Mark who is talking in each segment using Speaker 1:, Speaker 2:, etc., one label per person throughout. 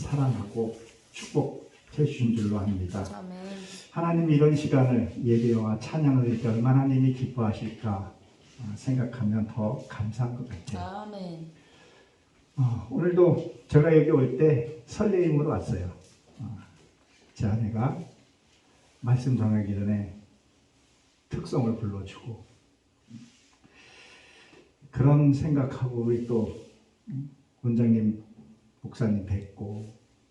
Speaker 1: 사랑하고 축복해 주신 줄로 압니다.
Speaker 2: 아멘.
Speaker 1: 하나님 이런 시간을 예배와 찬양을 드릴 때 얼마나 하나님이 기뻐하실까 생각하면 더 감사한 것 같아요.
Speaker 2: 아멘.
Speaker 1: 오늘도 제가 여기 올 때 설레임으로 왔어요. 제 아내가 말씀 전하기 전에 특성을 불러주고 그런 생각하고 우리 또 원장님 목사님 뵙고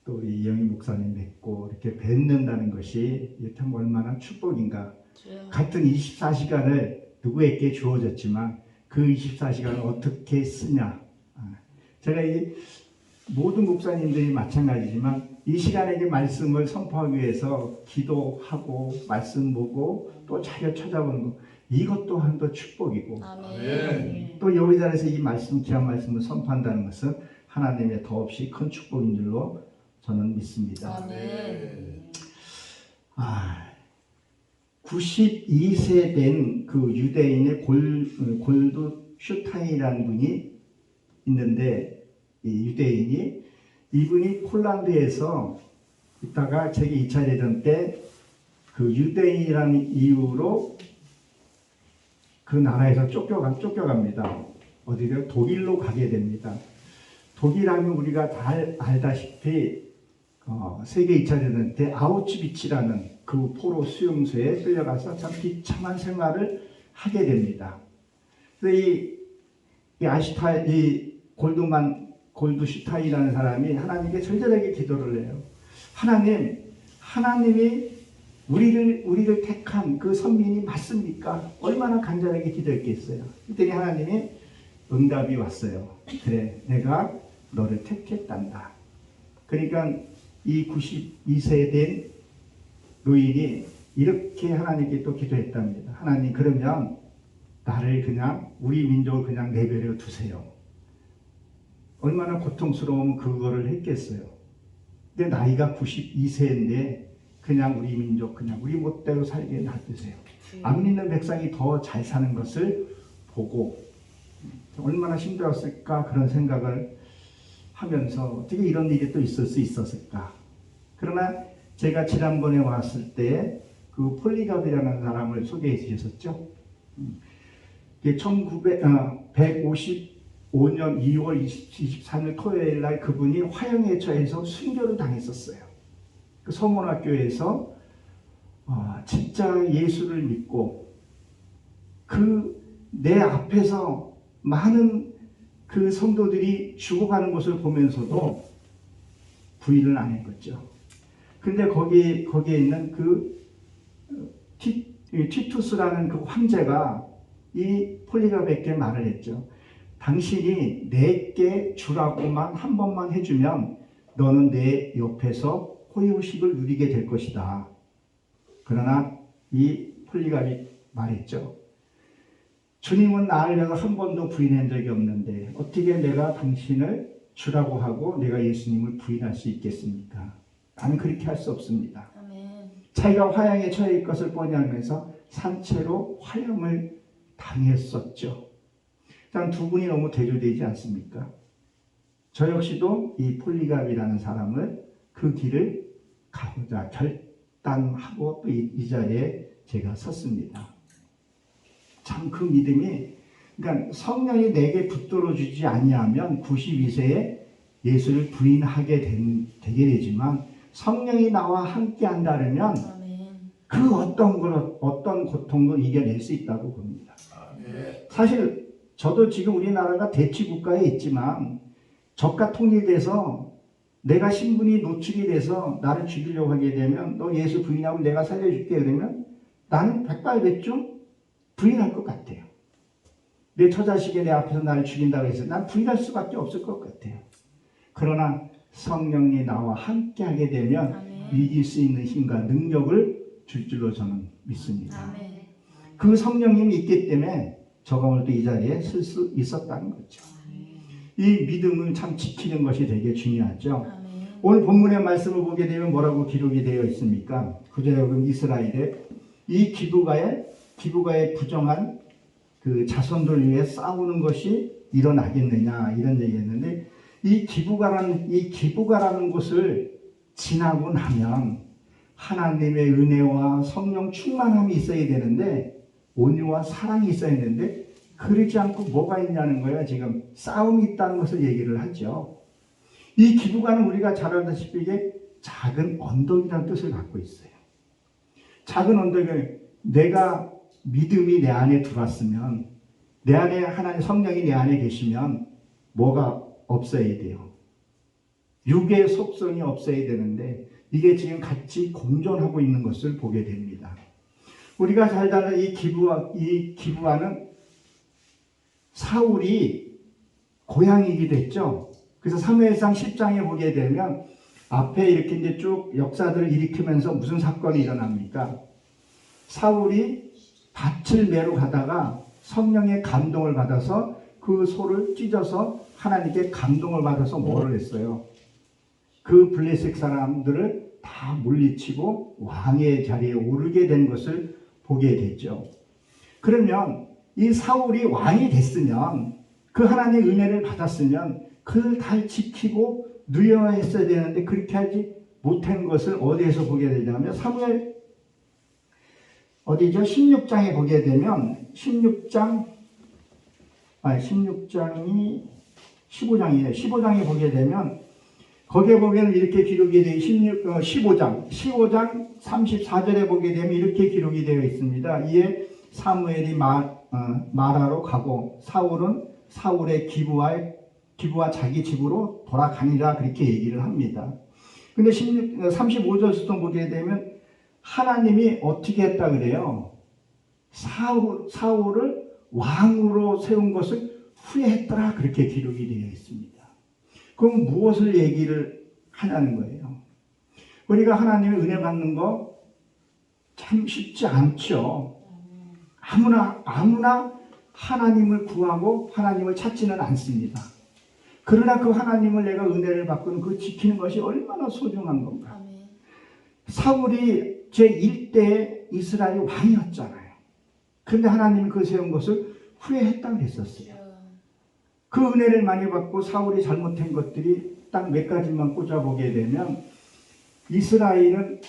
Speaker 1: 또 우리 이영희 목사님 뵙고 이렇게 뵙는다는 것이 참 얼마나 축복인가.
Speaker 2: 주여.
Speaker 1: 같은 24시간을 누구에게 주어졌지만 그 24시간을 어떻게 쓰냐. 제가 이 모든 목사님들이 마찬가지지만 이 시간에 말씀을 선포하기 위해서 기도하고 말씀 보고 또 자료 찾아보는 것 이것 또한도 축복이고
Speaker 2: 아멘.
Speaker 1: 또 여기 자리에서 이 말씀 귀한 말씀을 선포한다는 것은 하나님의 더없이 큰 축복인 줄로 저는 믿습니다.
Speaker 2: 아멘.
Speaker 1: 92세 된 그 유대인의 골드 슈타인이라는 분이 있는데 이 유대인이 이분이 폴란드에서 있다가 제2차 대전 때 그 유대인이라는 이유로 그 나라에서 쫓겨갑니다. 어디를 독일로 가게 됩니다. 독일하면 우리가 잘 알다시피 세계 2차 대전 때 아우슈비츠라는 그 포로 수용소에 끌려가서 참 비참한 생활을 하게 됩니다. 그래서 이 골드슈타인이라는 사람이 하나님께 절절하게 기도를 해요. 하나님이 우리를 택한 그 선민이 맞습니까? 얼마나 간절하게 기도했겠어요. 그랬더니 하나님이 응답이 왔어요. 그래, 내가 너를 택했단다. 그러니까 이 92세 된 노인이 이렇게 하나님께 또 기도했답니다. 하나님, 그러면 나를 그냥 우리 민족을 그냥 내버려 두세요. 얼마나 고통스러우면 그거를 했겠어요. 근데 나이가 92세인데 그냥 우리 민족 그냥 우리 멋대로 살게 놔두세요. 안 믿는 백성이 더 잘 사는 것을 보고 얼마나 힘들었을까 그런 생각을 하면서 어떻게 이런 일이 또 있을 수 있었을까. 그러나 제가 지난번에 왔을 때 그 폴리갑이라는 사람을 소개해 주셨었죠. 155년 2월 23일 토요일 날 그분이 화형에 처해서 순교를 당했었어요. 그 서문학교에서 진짜 예수를 믿고 내 앞에서 많은 그 성도들이 죽어가는 것을 보면서도 부인을 안 했겠죠. 근데 거기에 있는 그 티투스라는 그 황제가 이 폴리갑에게 말을 했죠. 당신이 내게 주라고만 한 번만 해주면 너는 내 옆에서 호의호식을 누리게 될 것이다. 그러나 이 폴리갑이 말했죠. 주님은 나를 내가 한 번도 부인한 적이 없는데 어떻게 내가 당신을 주라고 하고 내가 예수님을 부인할 수 있겠습니까? 나는 그렇게 할 수 없습니다.
Speaker 2: 아멘.
Speaker 1: 자기가 화형에 처해 있을 것을 뻔히 알면서 산채로 화형을 당했었죠. 일단 두 분이 너무 대조되지 않습니까? 저 역시도 이 폴리갑이라는 사람을 그 길을 가고자 결단하고 또 이 자리에 제가 섰습니다. 참 그 믿음이, 그러니까 성령이 내게 붙들어 주지 아니하면 92세에 예수를 부인하게 되게 되지만 성령이 나와 함께 한다면 그 어떤 고통도 이겨낼 수 있다고 봅니다. 사실 저도 지금 우리나라가 대치국가에 있지만 적과 통일돼서 내가 신분이 노출이 돼서 나를 죽이려고 하게 되면 너 예수 부인하면 내가 살려줄게 그러면 나는 백발백중 부인할 것 같아요. 내 처자식이 내 앞에서 나를 죽인다고 해서 난 부인할 수밖에 없을 것 같아요. 그러나 성령이 나와 함께하게 되면 이길 수 있는 힘과 능력을 줄 줄로 저는 믿습니다. 그 성령님이 있기 때문에 저가 오늘도 이 자리에 설 수 있었다는 거죠. 이 믿음을 참 지키는 것이 되게 중요하죠. 오늘 본문의 말씀을 보게 되면 뭐라고 기록이 되어 있습니까? 구제여금 이스라엘의 이 기브가의 부정한 그 자손들 위해 싸우는 것이 일어나겠느냐 이런 얘기했는데 이 기부가라는 것을 지나고 나면 하나님의 은혜와 성령 충만함이 있어야 되는데, 온유와 사랑이 있어야 되는데, 그러지 않고 뭐가 있냐는 거예요. 지금 싸움이 있다는 것을 얘기를 하죠. 이 기부가는 우리가 잘 알다시피 이게 작은 언덕이라는 뜻을 갖고 있어요. 작은 언덕은 내가 믿음이 내 안에 들어왔으면, 내 안에 하나님 성령이 내 안에 계시면 뭐가 없어야 돼요. 육의 속성이 없어야 되는데 이게 지금 같이 공존하고 있는 것을 보게 됩니다. 우리가 잘 아는 이 기브아는 사울이 고향이기도 했죠. 그래서 사무엘상 10장에 보게 되면 앞에 이렇게 이제 쭉 역사들을 일으키면서 무슨 사건이 일어납니까? 사울이 밭을 매러 가다가 성령의 감동을 받아서 그 소를 찢어서 하나님께 감동을 받아서 뭐를 했어요? 그 블레셋 사람들을 다 물리치고 왕의 자리에 오르게 된 것을 보게 됐죠. 그러면 이 사울이 왕이 됐으면, 그 하나님의 은혜를 받았으면 그를 다 지키고 누려했어야 되는데 그렇게 하지 못한 것을 어디에서 보게 되냐면 사무엘 어디죠? 16장에 보게 되면 15장이 15장에 보게 되면 거기에 보면 이렇게 기록이 되어 15장 34절에 보게 되면 이렇게 기록이 되어 있습니다. 이에 사무엘이 마라로 가고 사울은 사울의 기부와 자기 집으로 돌아가니라, 그렇게 얘기를 합니다. 근데 35절부터 보게 되면 하나님이 어떻게 했다 그래요? 사울을 왕으로 세운 것을 후회했더라, 그렇게 기록이 되어 있습니다. 그럼 무엇을 얘기를 하냐는 거예요. 우리가 하나님의 은혜 받는 거 참 쉽지 않죠. 아무나 하나님을 구하고 하나님을 찾지는 않습니다. 그러나 그 하나님을 내가 은혜를 받고는 그 지키는 것이 얼마나 소중한 건가. 사울이 제1대 이스라엘 왕이었잖아요. 그런데 하나님이 그 세운 것을 후회했다고 했었어요. 그 은혜를 많이 받고 사울이 잘못한 것들이 딱 몇 가지만 꽂아보게 되면, 이스라엘은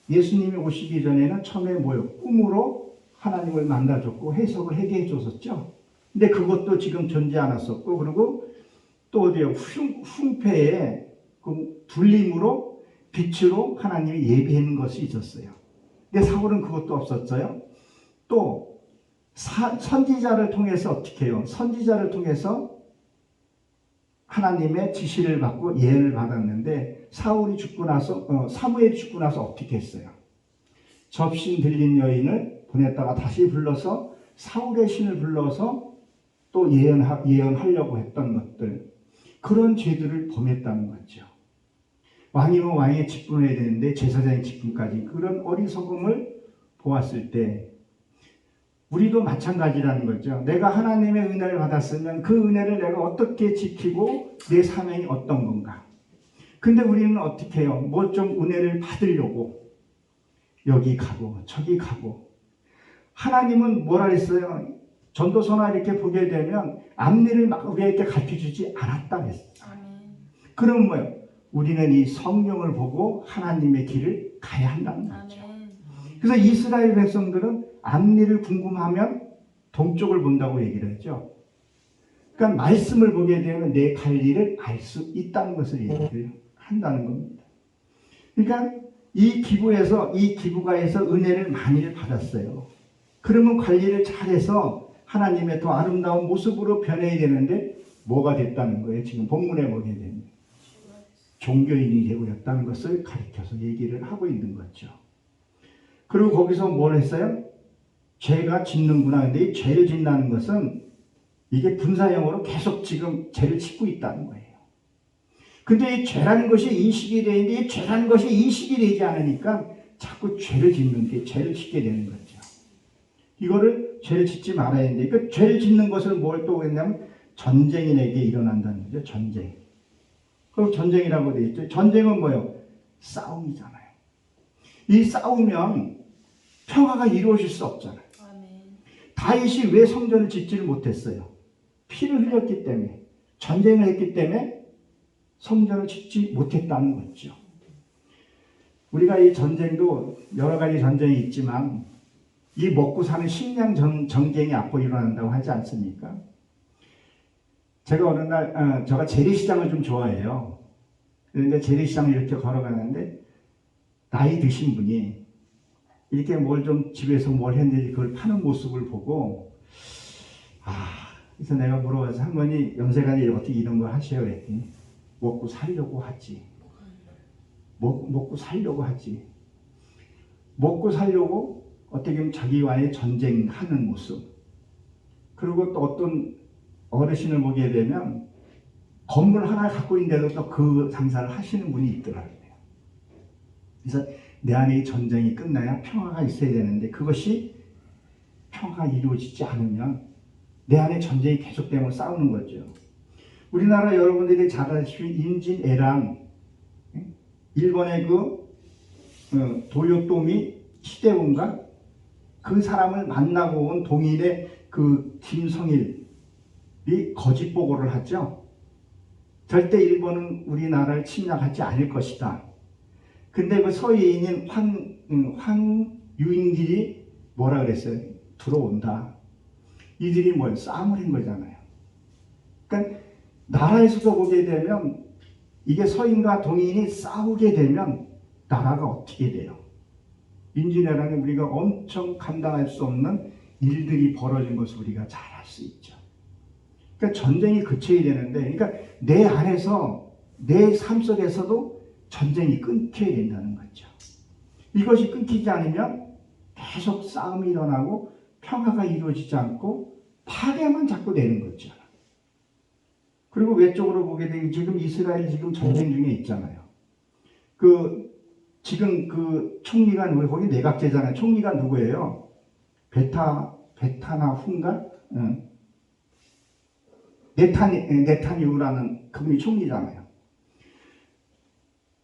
Speaker 1: 예수님이 오시기 전에는 처음에 꿈으로 하나님을 만나줬고 해석을 하게 해줬었죠. 근데 그것도 지금 존재 않았었고, 그리고 또 어디요? 흉패에 그 둘림으로 빛으로 하나님이 예비한 것이 있었어요. 근데 사울은 그것도 없었어요. 또 선지자를 통해서 어떻게 해요? 선지자를 통해서 하나님의 지시를 받고 예언을 받았는데, 사무엘이 죽고 나서 어떻게 했어요? 접신 들린 여인을 보냈다가 다시 불러서 사울의 신을 불러서 또 예언하려고 했던 것들, 그런 죄들을 범했다는 거죠. 왕이면 왕의 직분을 해야 되는데 제사장의 직분까지, 그런 어리석음을 보았을 때 우리도 마찬가지라는 거죠. 내가 하나님의 은혜를 받았으면 그 은혜를 내가 어떻게 지키고 내 사명이 어떤 건가. 근데 우리는 어떻게 해요? 뭐 좀 은혜를 받으려고 여기 가고 저기 가고. 하나님은 뭐라 했어요? 전도서나 이렇게 보게 되면 앞일을 막 우리에게 가르쳐주지 않았다 했어요. 그럼 뭐예요? 우리는 이 성경을 보고 하나님의 길을 가야 한다는 거죠. 그래서 이스라엘 백성들은 앞일을 궁금하면 동쪽을 본다고 얘기를 했죠. 그러니까 말씀을 보게 되면 내 갈 일을 알 수 있다는 것을 얘기를 한다는 겁니다. 그러니까 이 기부가에서 은혜를 많이 받았어요. 그러면 관리를 잘해서 하나님의 더 아름다운 모습으로 변해야 되는데 뭐가 됐다는 거예요? 지금 본문에 보게 되면 종교인이 되어버렸다는 것을 가리켜서 얘기를 하고 있는 거죠. 그리고 거기서 뭘 했어요? 죄가 짓는구나. 근데 이 죄를 짓는다는 것은 이게 분사형으로 계속 지금 죄를 짓고 있다는 거예요. 근데 이 죄라는 것이 인식이 되는데 이 죄라는 것이 인식이 되지 않으니까 자꾸 죄를 짓는 게 죄를 짓게 되는 거죠. 이거를 죄를 짓지 말아야 되는데, 그 죄를 짓는 것을 뭘 또 했냐면 전쟁이 내게 일어난다는 거죠. 전쟁. 그럼 전쟁이라고 되어 있죠. 전쟁은 뭐예요? 싸움이잖아요. 이 싸우면 평화가 이루어질 수 없잖아요. 다윗이 왜 성전을 짓지를 못했어요? 피를 흘렸기 때문에, 전쟁을 했기 때문에 성전을 짓지 못했다는 거죠. 우리가 이 전쟁도 여러 가지 전쟁이 있지만 이 먹고 사는 식량 전쟁이 앞으로 일어난다고 하지 않습니까? 제가 어느 날 제가 재래시장을 좀 좋아해요. 그런데 재래시장을 이렇게 걸어가는데 나이 드신 분이 이렇게 뭘 좀 집에서 뭘 했는지 그걸 파는 모습을 보고 그래서 내가 물어봐서 할머니 연세간에 어떻게 이런 거 하셔요? 그랬더니 먹고 살려고 하지. 먹고 살려고 하지. 먹고 살려고 어떻게 보면 자기와의 전쟁하는 모습. 그리고 또 어떤 어르신을 보게 되면 건물 하나 갖고 있는데도 또 그 장사를 하시는 분이 있더라고요. 그래서 내 안에 이 전쟁이 끝나야 평화가 있어야 되는데 그것이 평화가 이루어지지 않으면 내 안에 전쟁이 계속되면 싸우는 거죠. 우리나라 여러분들이 잘 아시는 임진왜란, 일본의 도요토미 히데온가 그 사람을 만나고 온 동일의 그 김성일이 거짓 보고를 하죠. 절대 일본은 우리나라를 침략하지 않을 것이다. 근데 그 서예인인 황유인길이 뭐라 그랬어요? 들어온다. 이들이 뭘 싸움을 한 거잖아요. 그러니까 나라에서도 보게 되면 이게 서인과 동인이 싸우게 되면 나라가 어떻게 돼요? 임진왜란에 우리가 엄청 감당할 수 없는 일들이 벌어진 것을 우리가 잘 알 수 있죠. 그러니까 전쟁이 그쳐야 되는데, 그러니까 내 안에서 내 삶 속에서도 전쟁이 끊겨야 된다는 거죠. 이것이 끊기지 않으면 계속 싸움이 일어나고 평화가 이루어지지 않고 파괴만 자꾸 되는 거죠. 그리고 외적으로 보게 되면 지금 이스라엘 지금 전쟁 중에 있잖아요. 지금 그 총리가 누구예요? 거기 내각제잖아요. 총리가 누구예요? 베타나 훈가? 네타니우라는 그분이 총리잖아요.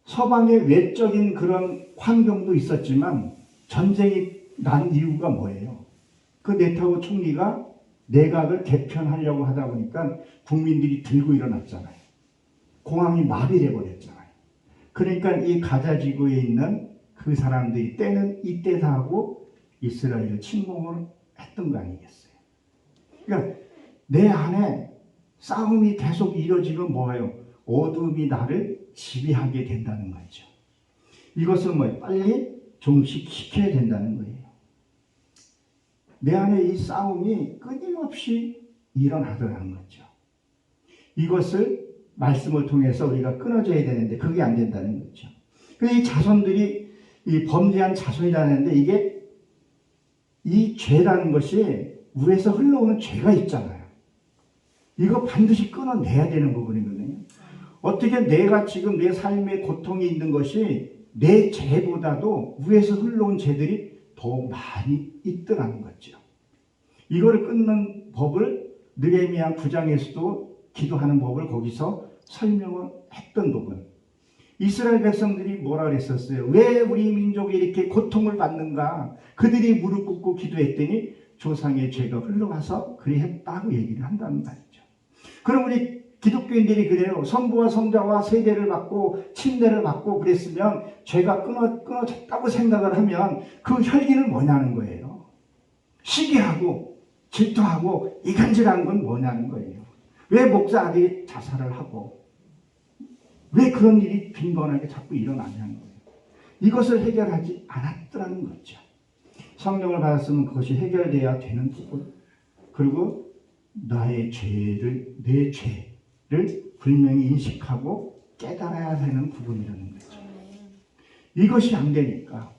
Speaker 1: 서방의 외적인 그런 환경도 있었지만 전쟁이 난 이유가 뭐예요? 그 네타니우 총리가 내각을 개편하려고 하다 보니까 국민들이 들고 일어났잖아요. 공항이 마비돼 버렸잖아요. 그러니까 이 가자 지구에 있는 그 사람들이 때는 이때다 하고 이스라엘을 침공을 했던 거 아니겠어요? 그러니까 내 안에 싸움이 계속 이루어지면 뭐예요? 어둠이 나를 지배하게 된다는 거죠. 이것을 빨리 종식시켜야 된다는 거예요. 내 안에 이 싸움이 끊임없이 일어나더라는 거죠. 이것을 말씀을 통해서 우리가 끊어줘야 되는데 그게 안 된다는 거죠. 그래서 이 자손들이 이 범죄한 자손이라는데 이게 이 죄라는 것이 우리에서 흘러오는 죄가 있잖아요. 이거 반드시 끊어내야 되는 부분이거든요. 어떻게 내가 지금 내 삶의 고통이 있는 것이 내 죄보다도 위에서 흘러온 죄들이 더 많이 있더라는 거죠. 이거를 끊는 법을 느헤미야 9장에서도 기도하는 법을 거기서 설명을 했던 부분. 이스라엘 백성들이 뭐라 그랬었어요? 왜 우리 민족이 이렇게 고통을 받는가? 그들이 무릎 꿇고 기도했더니 조상의 죄가 흘러가서 그리했다고 얘기를 한다는 말이죠. 그럼 우리 기독교인들이 그래요. 성부와 성자와 세례를 받고 침례를 받고 그랬으면 죄가 끊어졌다고 생각을 하면 그 혈기는 뭐냐는 거예요. 시기하고 질투하고 이간질한 건 뭐냐는 거예요. 왜 목사들이 자살을 하고 왜 그런 일이 빈번하게 자꾸 일어나냐는 거예요. 이것을 해결하지 않았더라는 거죠. 성령을 받았으면 그것이 해결돼야 되는 부분. 그리고 나의 죄를, 내 죄를 분명히 인식하고 깨달아야 되는 부분이라는 거죠. 이것이 안 되니까,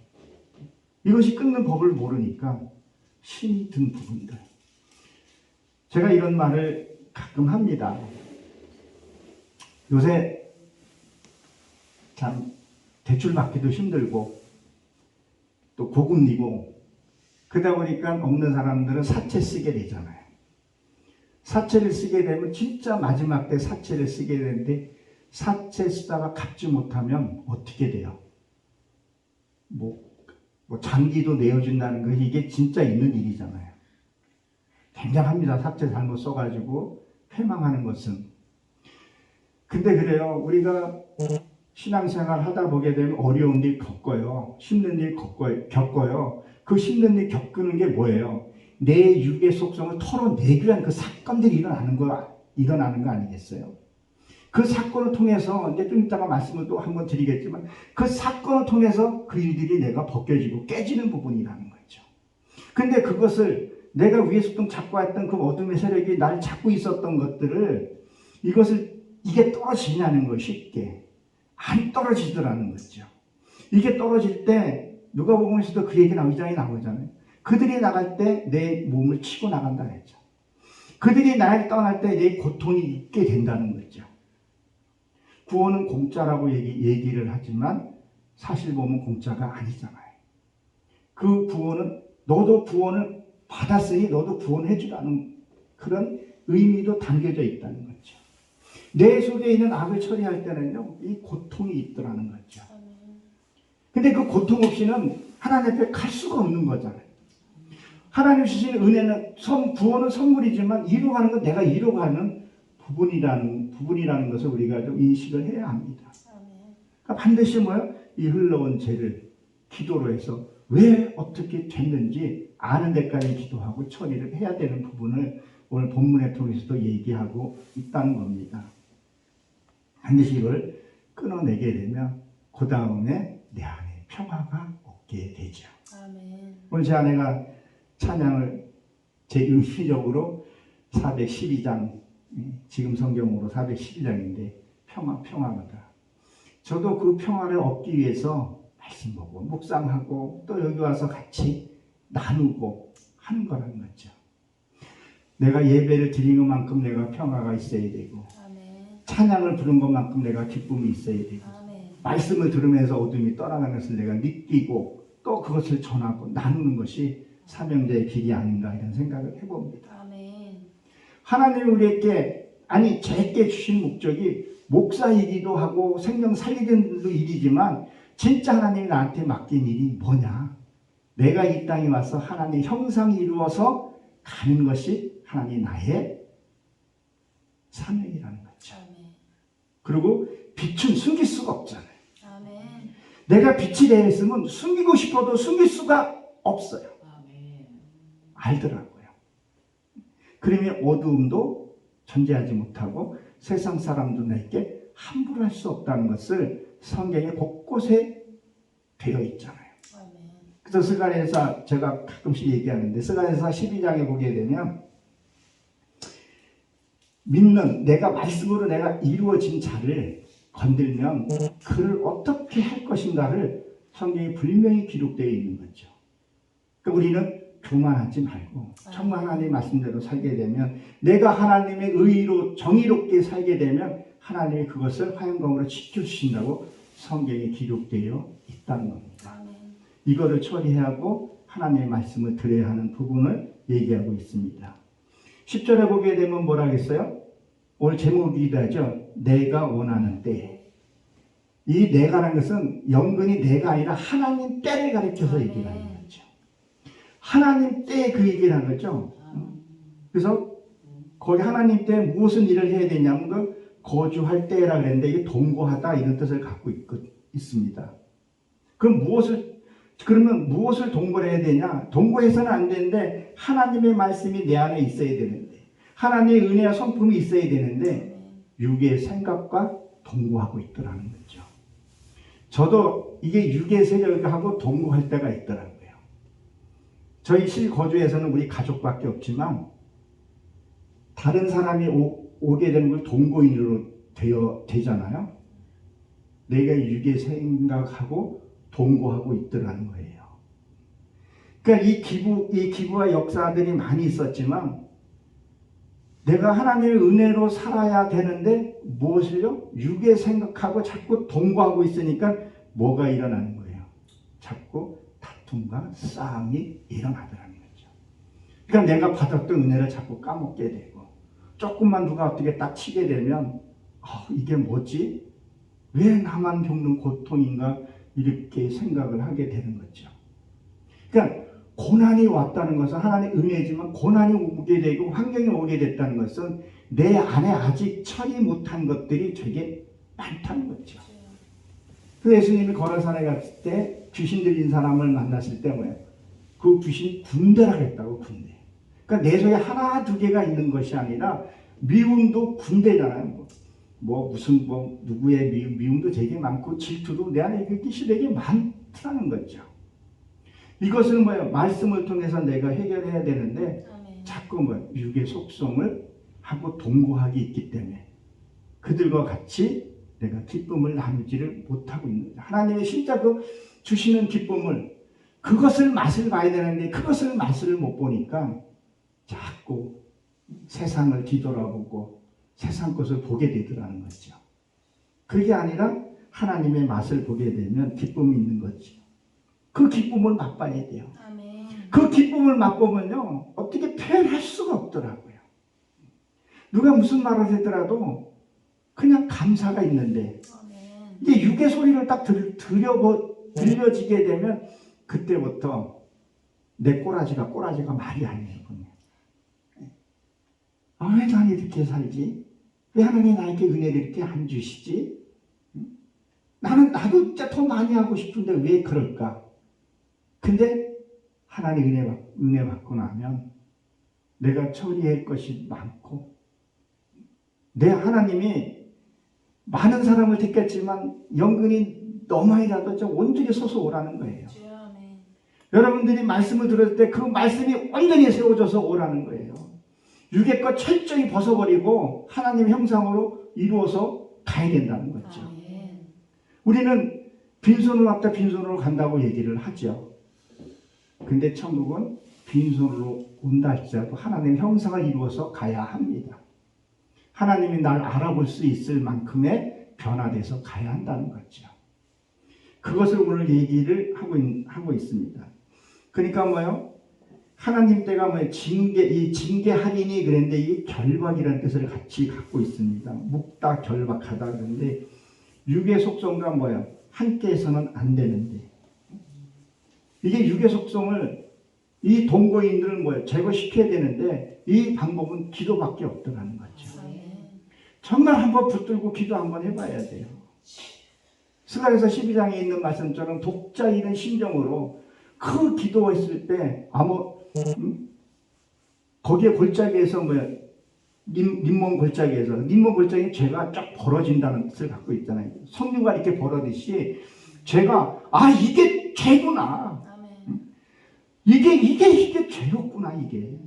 Speaker 1: 이것이 끊는 법을 모르니까 신이 든 부분들. 제가 이런 말을 가끔 합니다. 요새 참 대출 받기도 힘들고 또 고금리고 그러다 보니까 없는 사람들은 사채 쓰게 되잖아요. 사채를 쓰게 되면 진짜 마지막 때 사채를 쓰게 되는데 사채 쓰다가 갚지 못하면 어떻게 돼요? 뭐 장기도 내어준다는 거 이게 진짜 있는 일이잖아요. 굉장합니다. 사채 잘못 써가지고 회망하는 것은. 근데 그래요. 우리가 신앙생활 하다 보게 되면 어려운 일 겪어요. 힘든 일 겪어요. 그 힘든 일 겪는 게 뭐예요? 내 육의 속성을 털어내기 위한 그 사건들이 일어나는 거 아니겠어요? 그 사건을 통해서 이제 좀 이따가 말씀을 또 한번 드리겠지만 그 사건을 통해서 그 일들이 내가 벗겨지고 깨지는 부분이라는 거죠. 근데 그것을 내가 위에서 좀 잡고 했던 그 어둠의 세력이 날 잡고 있었던 것들을 이게 떨어지냐는 거 쉽게 안 떨어지더라는 거죠. 이게 떨어질 때 누가복음에서도 그 얘기 나오잖아요. 그들이 나갈 때 내 몸을 치고 나간다 했죠. 그들이 나를 떠날 때 내 고통이 있게 된다는 거죠. 구원은 공짜라고 얘기를 하지만 사실 보면 공짜가 아니잖아요. 그 구원은 너도 구원을 받았으니 너도 구원해 주라는 그런 의미도 담겨져 있다는 거죠. 내 속에 있는 악을 처리할 때는요, 이 고통이 있더라는 거죠. 근데 그 고통 없이는 하나님 앞에 갈 수가 없는 거잖아요. 하나님 주신 은혜는 구원은 선물이지만 이루어가는 건 내가 이루어가는 부분이라는 것을 우리가 좀 인식을 해야 합니다. 그러니까 반드시 이 흘러온 죄를 기도로 해서 왜 어떻게 됐는지 아는 데까지 기도하고 처리를 해야 되는 부분을 오늘 본문에 통해서도 얘기하고 있다는 겁니다. 반드시 이걸 끊어내게 되면 그 다음에 내 안에 평화가 없게 되죠.
Speaker 3: 아멘.
Speaker 1: 오늘 제 아내가 찬양을 제 의식적으로 412장 지금 성경으로 412장인데 평화마다 저도 그 평화를 얻기 위해서 말씀 보고 묵상하고 또 여기 와서 같이 나누고 하는 거라는 거죠. 내가 예배를 드린 것만큼 내가 평화가 있어야 되고
Speaker 3: 아멘.
Speaker 1: 찬양을 부른 것만큼 내가 기쁨이 있어야 되고
Speaker 3: 아멘.
Speaker 1: 말씀을 들으면서 어둠이 떠나가는 것을 내가 느끼고 또 그것을 전하고 나누는 것이 사명자의 길이 아닌가 이런 생각을 해봅니다.
Speaker 3: 아멘.
Speaker 1: 하나님이 우리에게 제게 주신 목적이 목사이기도 하고 생명 살리는 일이지만 진짜 하나님이 나한테 맡긴 일이 뭐냐? 내가 이 땅에 와서 하나님의 형상이 이루어서 가는 것이 하나님 나의 사명이라는 거죠.
Speaker 3: 아멘.
Speaker 1: 그리고 빛은 숨길 수가 없잖아요.
Speaker 3: 아멘.
Speaker 1: 내가 빛이 되어 있으면 숨기고 싶어도 숨길 수가 없어요.
Speaker 3: 아멘.
Speaker 1: 알더라고요. 그러면 어두움도 존재하지 못하고 세상 사람도 내게 함부로 할 수 없다는 것을 성경에 곳곳에 되어 있잖아요.
Speaker 3: 아멘.
Speaker 1: 그래서 스가랴서 제가 가끔씩 얘기하는데 스가랴서 12장에 보게 되면 믿는 내가 말씀으로 내가 이루어진 자를 건들면 그를 어떻게 할 것인가를 성경에 분명히 기록되어 있는 거죠. 그러니까 우리는 교만하지 말고 정말 하나님의 말씀대로 살게 되면 내가 하나님의 의로 정의롭게 살게 되면 하나님이 그것을 화영검으로 지켜주신다고 성경에 기록되어 있다는 겁니다.
Speaker 3: 아멘.
Speaker 1: 이거를 처리해야 하고 하나님의 말씀을 들어야 하는 부분을 얘기하고 있습니다. 10절에 보게 되면 뭐라 하겠어요? 오늘 제목이기도 하죠. 내가 원하는 때. 이 내가라는 것은 연근이 내가 아니라 하나님 때를 가리켜서 얘기를 하는 거죠. 하나님 때 그 얘기를 하는 거죠. 그래서 거기 하나님 때 무엇을 일을 해야 되냐면 그 거주할 때라 그랬는데 이게 동거하다 이런 뜻을 갖고 있습니다. 그러면 무엇을 동거를 해야 되냐? 동거해서는 안 되는데 하나님의 말씀이 내 안에 있어야 되는데 하나님의 은혜와 성품이 있어야 되는데 육의 생각과 동거하고 있더라는 거죠. 저도 이게 육의 세력하고 동거할 때가 있더라고요. 저희 실거주에서는 우리 가족밖에 없지만 다른 사람이 오게 되는 걸 동거인으로 되잖아요. 내가 육의 생각하고 동거하고 있더라는 거예요. 그러니까 이 기부와 역사들이 많이 있었지만 내가 하나님의 은혜로 살아야 되는데 무엇을요? 육의 생각하고 자꾸 동거하고 있으니까 뭐가 일어나는 거예요? 자꾸 다툼과 싸움이 일어나더라는 거죠. 그러니까 내가 받았던 은혜를 자꾸 까먹게 되고 조금만 누가 어떻게 딱 치게 되면 이게 뭐지? 왜 나만 겪는 고통인가? 이렇게 생각을 하게 되는 거죠. 그러니까 고난이 왔다는 것은 하나님의 은혜지만 고난이 오게 되고 환경이 오게 됐다는 것은 내 안에 아직 처리 못한 것들이 되게 많다는 거죠. 그래서 예수님이 거라산에 갔을 때 귀신 들린 사람을 만났을 때 뭐예요? 그 귀신 군대라 그랬다고, 군대. 그러니까 내 속에 하나 두 개가 있는 것이 아니라 미움도 군대잖아요. 무슨 누구의 미움도 되게 많고 질투도 내 안에 것이 되게 많다는 거죠. 이것은 뭐예요? 말씀을 통해서 내가 해결해야 되는데 자꾸 육의 속성을 하고 동거하기 있기 때문에 그들과 같이 내가 기쁨을 나누지를 못하고 있는 거죠. 하나님의 진짜 그 주시는 기쁨을, 그것을 맛을 봐야 되는데 그것을 맛을 못 보니까 자꾸 세상을 뒤돌아보고 세상 것을 보게 되더라는 거죠. 그게 아니라 하나님의 맛을 보게 되면 기쁨이 있는 거죠. 그 기쁨을 맛봐야 돼요.
Speaker 3: 아멘.
Speaker 1: 그 기쁨을 맛보면요, 어떻게 표현할 수가 없더라고요. 누가 무슨 말을 하더라도 그냥 감사가 있는데,
Speaker 3: 아멘.
Speaker 1: 이게 육의 소리를 딱 들려지게 되면 그때부터 내 꼬라지가 말이 아니에요. 왜 난 이렇게 살지? 왜 하나님이 나에게 은혜를 이렇게 안 주시지? 나도 진짜 더 많이 하고 싶은데 왜 그럴까? 근데 하나님 은혜 받고 나면 내가 처리할 것이 많고, 내 하나님이 많은 사람을 택했지만 연근이 너만이라도 좀 온전히 서서 오라는 거예요.
Speaker 3: 아멘.
Speaker 1: 여러분들이 말씀을 들을 때 그 말씀이 온전히 세워져서 오라는 거예요. 육의 것 철저히 벗어버리고 하나님 형상으로 이루어서 가야 된다는 거죠.
Speaker 3: 아멘.
Speaker 1: 우리는 빈손으로 왔다 빈손으로 간다고 얘기를 하죠. 근데 천국은 빈손으로 온다 할지라도 하나님 형상을 이루어서 가야 합니다. 하나님이 날 알아볼 수 있을 만큼의 변화돼서 가야 한다는 거죠. 그것을 오늘 얘기를 하고 있습니다. 그러니까 뭐요? 하나님 때가 징계하리니 그랬는데 이 결박이라는 뜻을 같이 갖고 있습니다. 묵다 결박하다 그런데 육의 속성과 뭐야? 함께해서는 안 되는데, 이게 육의 속성을 이 동거인들은 뭐야? 제거시켜야 되는데 이 방법은 기도밖에 없더라는 거죠. 정말 한번 붙들고 기도 한번 해봐야 돼요. 스가랴서 12장에 있는 말씀처럼 독자 이는 심정으로 그 기도했을 때 거기에 골짜기에서 림몬 골짜기에 죄가 쫙 벌어진다는 뜻을 갖고 있잖아요. 석류가 이렇게 벌어듯이 죄가 이게 죄구나.
Speaker 3: 아멘.
Speaker 1: 이게 죄였구나 이게.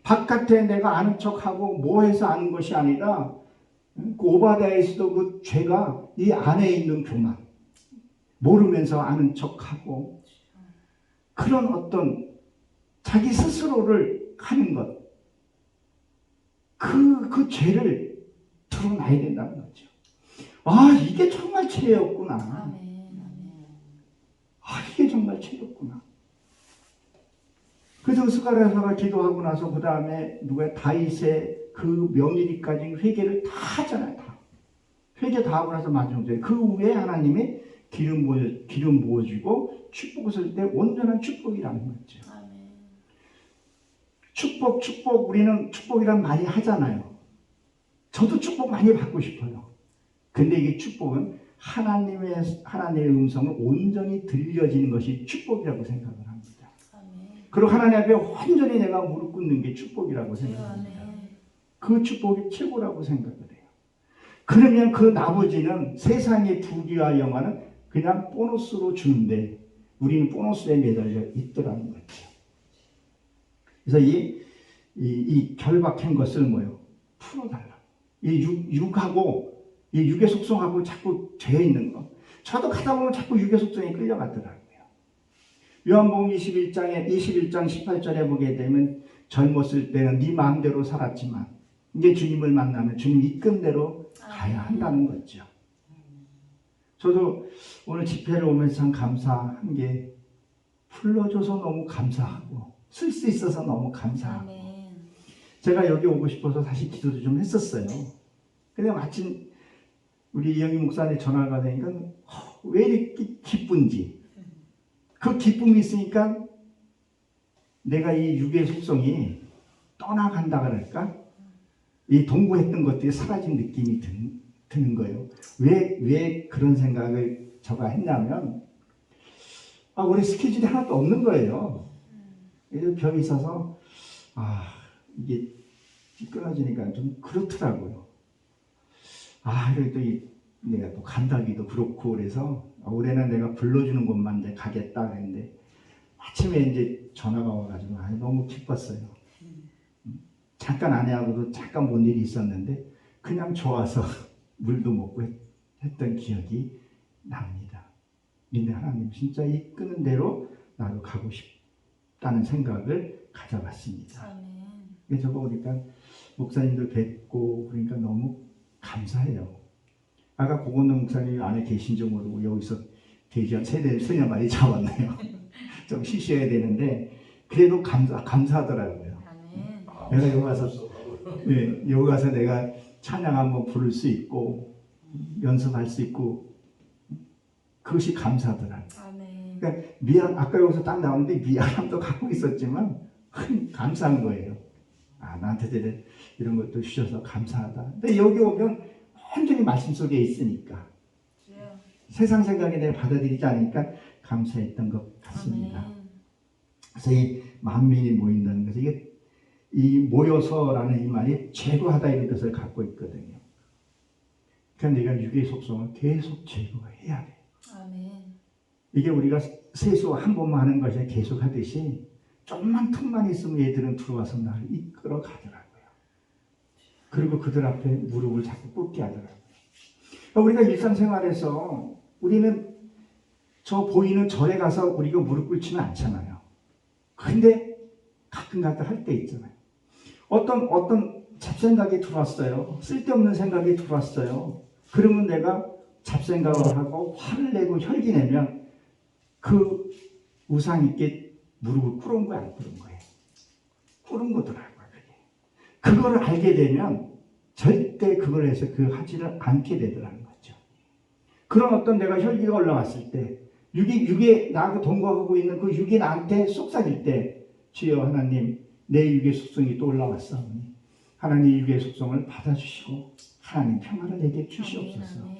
Speaker 1: 바깥에 내가 아는 척하고 뭐해서 아는 것이 아니라 그 오바댜에서도 그 죄가 이 안에 있는 교만, 모르면서 아는 척하고 그런 어떤 자기 스스로를 하는 것, 그 죄를 드러나야 된다는 거죠. 이게 정말 죄였구나.
Speaker 3: 아멘.
Speaker 1: 이게 정말 죄였구나. 그래서 스가랴서가 기도하고 나서 그 다음에 다윗의 그 명일이까지 회개를 다 하잖아요. 다. 회개 다 하고 나서 마지막에 그 후에 하나님이 기름 부어주고 축복을 쓸 때 온전한 축복이라는 거죠.
Speaker 3: 아멘.
Speaker 1: 축복, 우리는 축복이란 많이 하잖아요. 저도 축복 많이 받고 싶어요. 근데 이게 축복은 하나님의 음성을 온전히 들려지는 것이 축복이라고 생각을 합니다. 그리고 하나님 앞에 완전히 내가 무릎 꿇는 게 축복이라고 생각합니다. 그 축복이 최고라고 생각을 해요. 그러면 그 나머지는 세상의 부귀와 영화는 그냥 보너스로 주는데 우리는 보너스에 매달려 있더라는 거죠. 그래서 이 결박한 것을 풀어달라. 이 육하고 이 육의 속성하고 자꾸 되어 있는 거. 저도 가다 보면 자꾸 육의 속성에 끌려가더라고요. 요한복음 21장 18절에 보게 되면 젊었을 때는 네 마음대로 살았지만 이제 주님을 만나면 주님 이끈대로 가야 한다는 거죠. 저도 오늘 집회를 오면서 참 감사한 게 불러줘서 너무 감사하고 쓸 수 있어서 너무 감사하고 제가 여기 오고 싶어서 사실 기도도 좀 했었어요. 근데 마침 우리 이영희 목사님 전화가 받으니까 왜 이렇게 기쁜지 그 기쁨이 있으니까 내가 이 육의 속성이 떠나간다 그럴까? 이 동고했던 것들이 사라진 느낌이 드는 거예요. 왜 그런 생각을 제가 했냐면, 우리 스케줄이 하나도 없는 거예요. 그래서 병이 있어서, 이게 끊어지니까 좀 그렇더라고요. 그래도 내가 또 간다기도 그렇고, 그래서 올해는 내가 불러주는 곳만 이제 가겠다 했는데, 아침에 이제 전화가 와가지고, 너무 기뻤어요. 잠깐 아내하고도 잠깐 본 일이 있었는데, 그냥 좋아서 물도 먹고 했던 기억이 납니다. 근데 하나님 진짜 이끄는 대로 나도 가고 싶다는 생각을 가져봤습니다. 그래서 저거 보니까 목사님들 뵙고 그러니까 너무 감사해요. 아까 고건동 목사님이 안에 계신 줄 모르고 여기서 돼지 한 세네 마리 잡았네요. 좀 쉬셔야 되는데 그래도 감사하더라고요. 내가 여기 가서 내가 찬양 한번 부를 수 있고 연습할 수 있고 그것이 감사하더라고요. 그러니까 아까 여기서 딱 나오는데 미안함도 갖고 있었지만 감사한 거예요. 나한테 이런 것도 주셔서 감사하다. 근데 여기 오면 완전히 말씀 속에 있으니까 세상 생각에 내가 받아들이지 않으니까 감사했던 것 같습니다. 그래서 이 만민이 모인다는 것은 이 모여서라는 이 말이 제거하다 이런 뜻을 갖고 있거든요. 그러니까 내가 육의 속성을 계속 제거해야 돼요. 이게 우리가 세수 한 번만 하는 것이 계속 하듯이 조금만 틈만 있으면 얘들은 들어와서 나를 이끌어 가더라고요. 그리고 그들 앞에 무릎을 자꾸 꿇게 하더라고요. 우리가 일상생활에서 우리는 저 보이는 절에 가서 우리가 무릎 꿇지는 않잖아요. 근데 가끔 할 때 있잖아요. 어떤 잡생각이 들어왔어요. 쓸데없는 생각이 들어왔어요. 그러면 내가 잡생각을 하고 화를 내고 혈기 내면 그 우상 있게 무릎을 꿇은 거야, 안 꿇은 거예요? 꿇은 거더라고요. 그거를 알게 되면 절대 그걸 해서 하지를 않게 되더라는 거죠. 그런 어떤 내가 혈기가 올라왔을 때 육에 나하고 동거하고 있는 그 육이 나한테 속삭일 때 주여 하나님 내 육의 속성이 또 올라왔사오니 하나님 육의 속성을 받아주시고 하나님 평화를 내게 주시옵소서.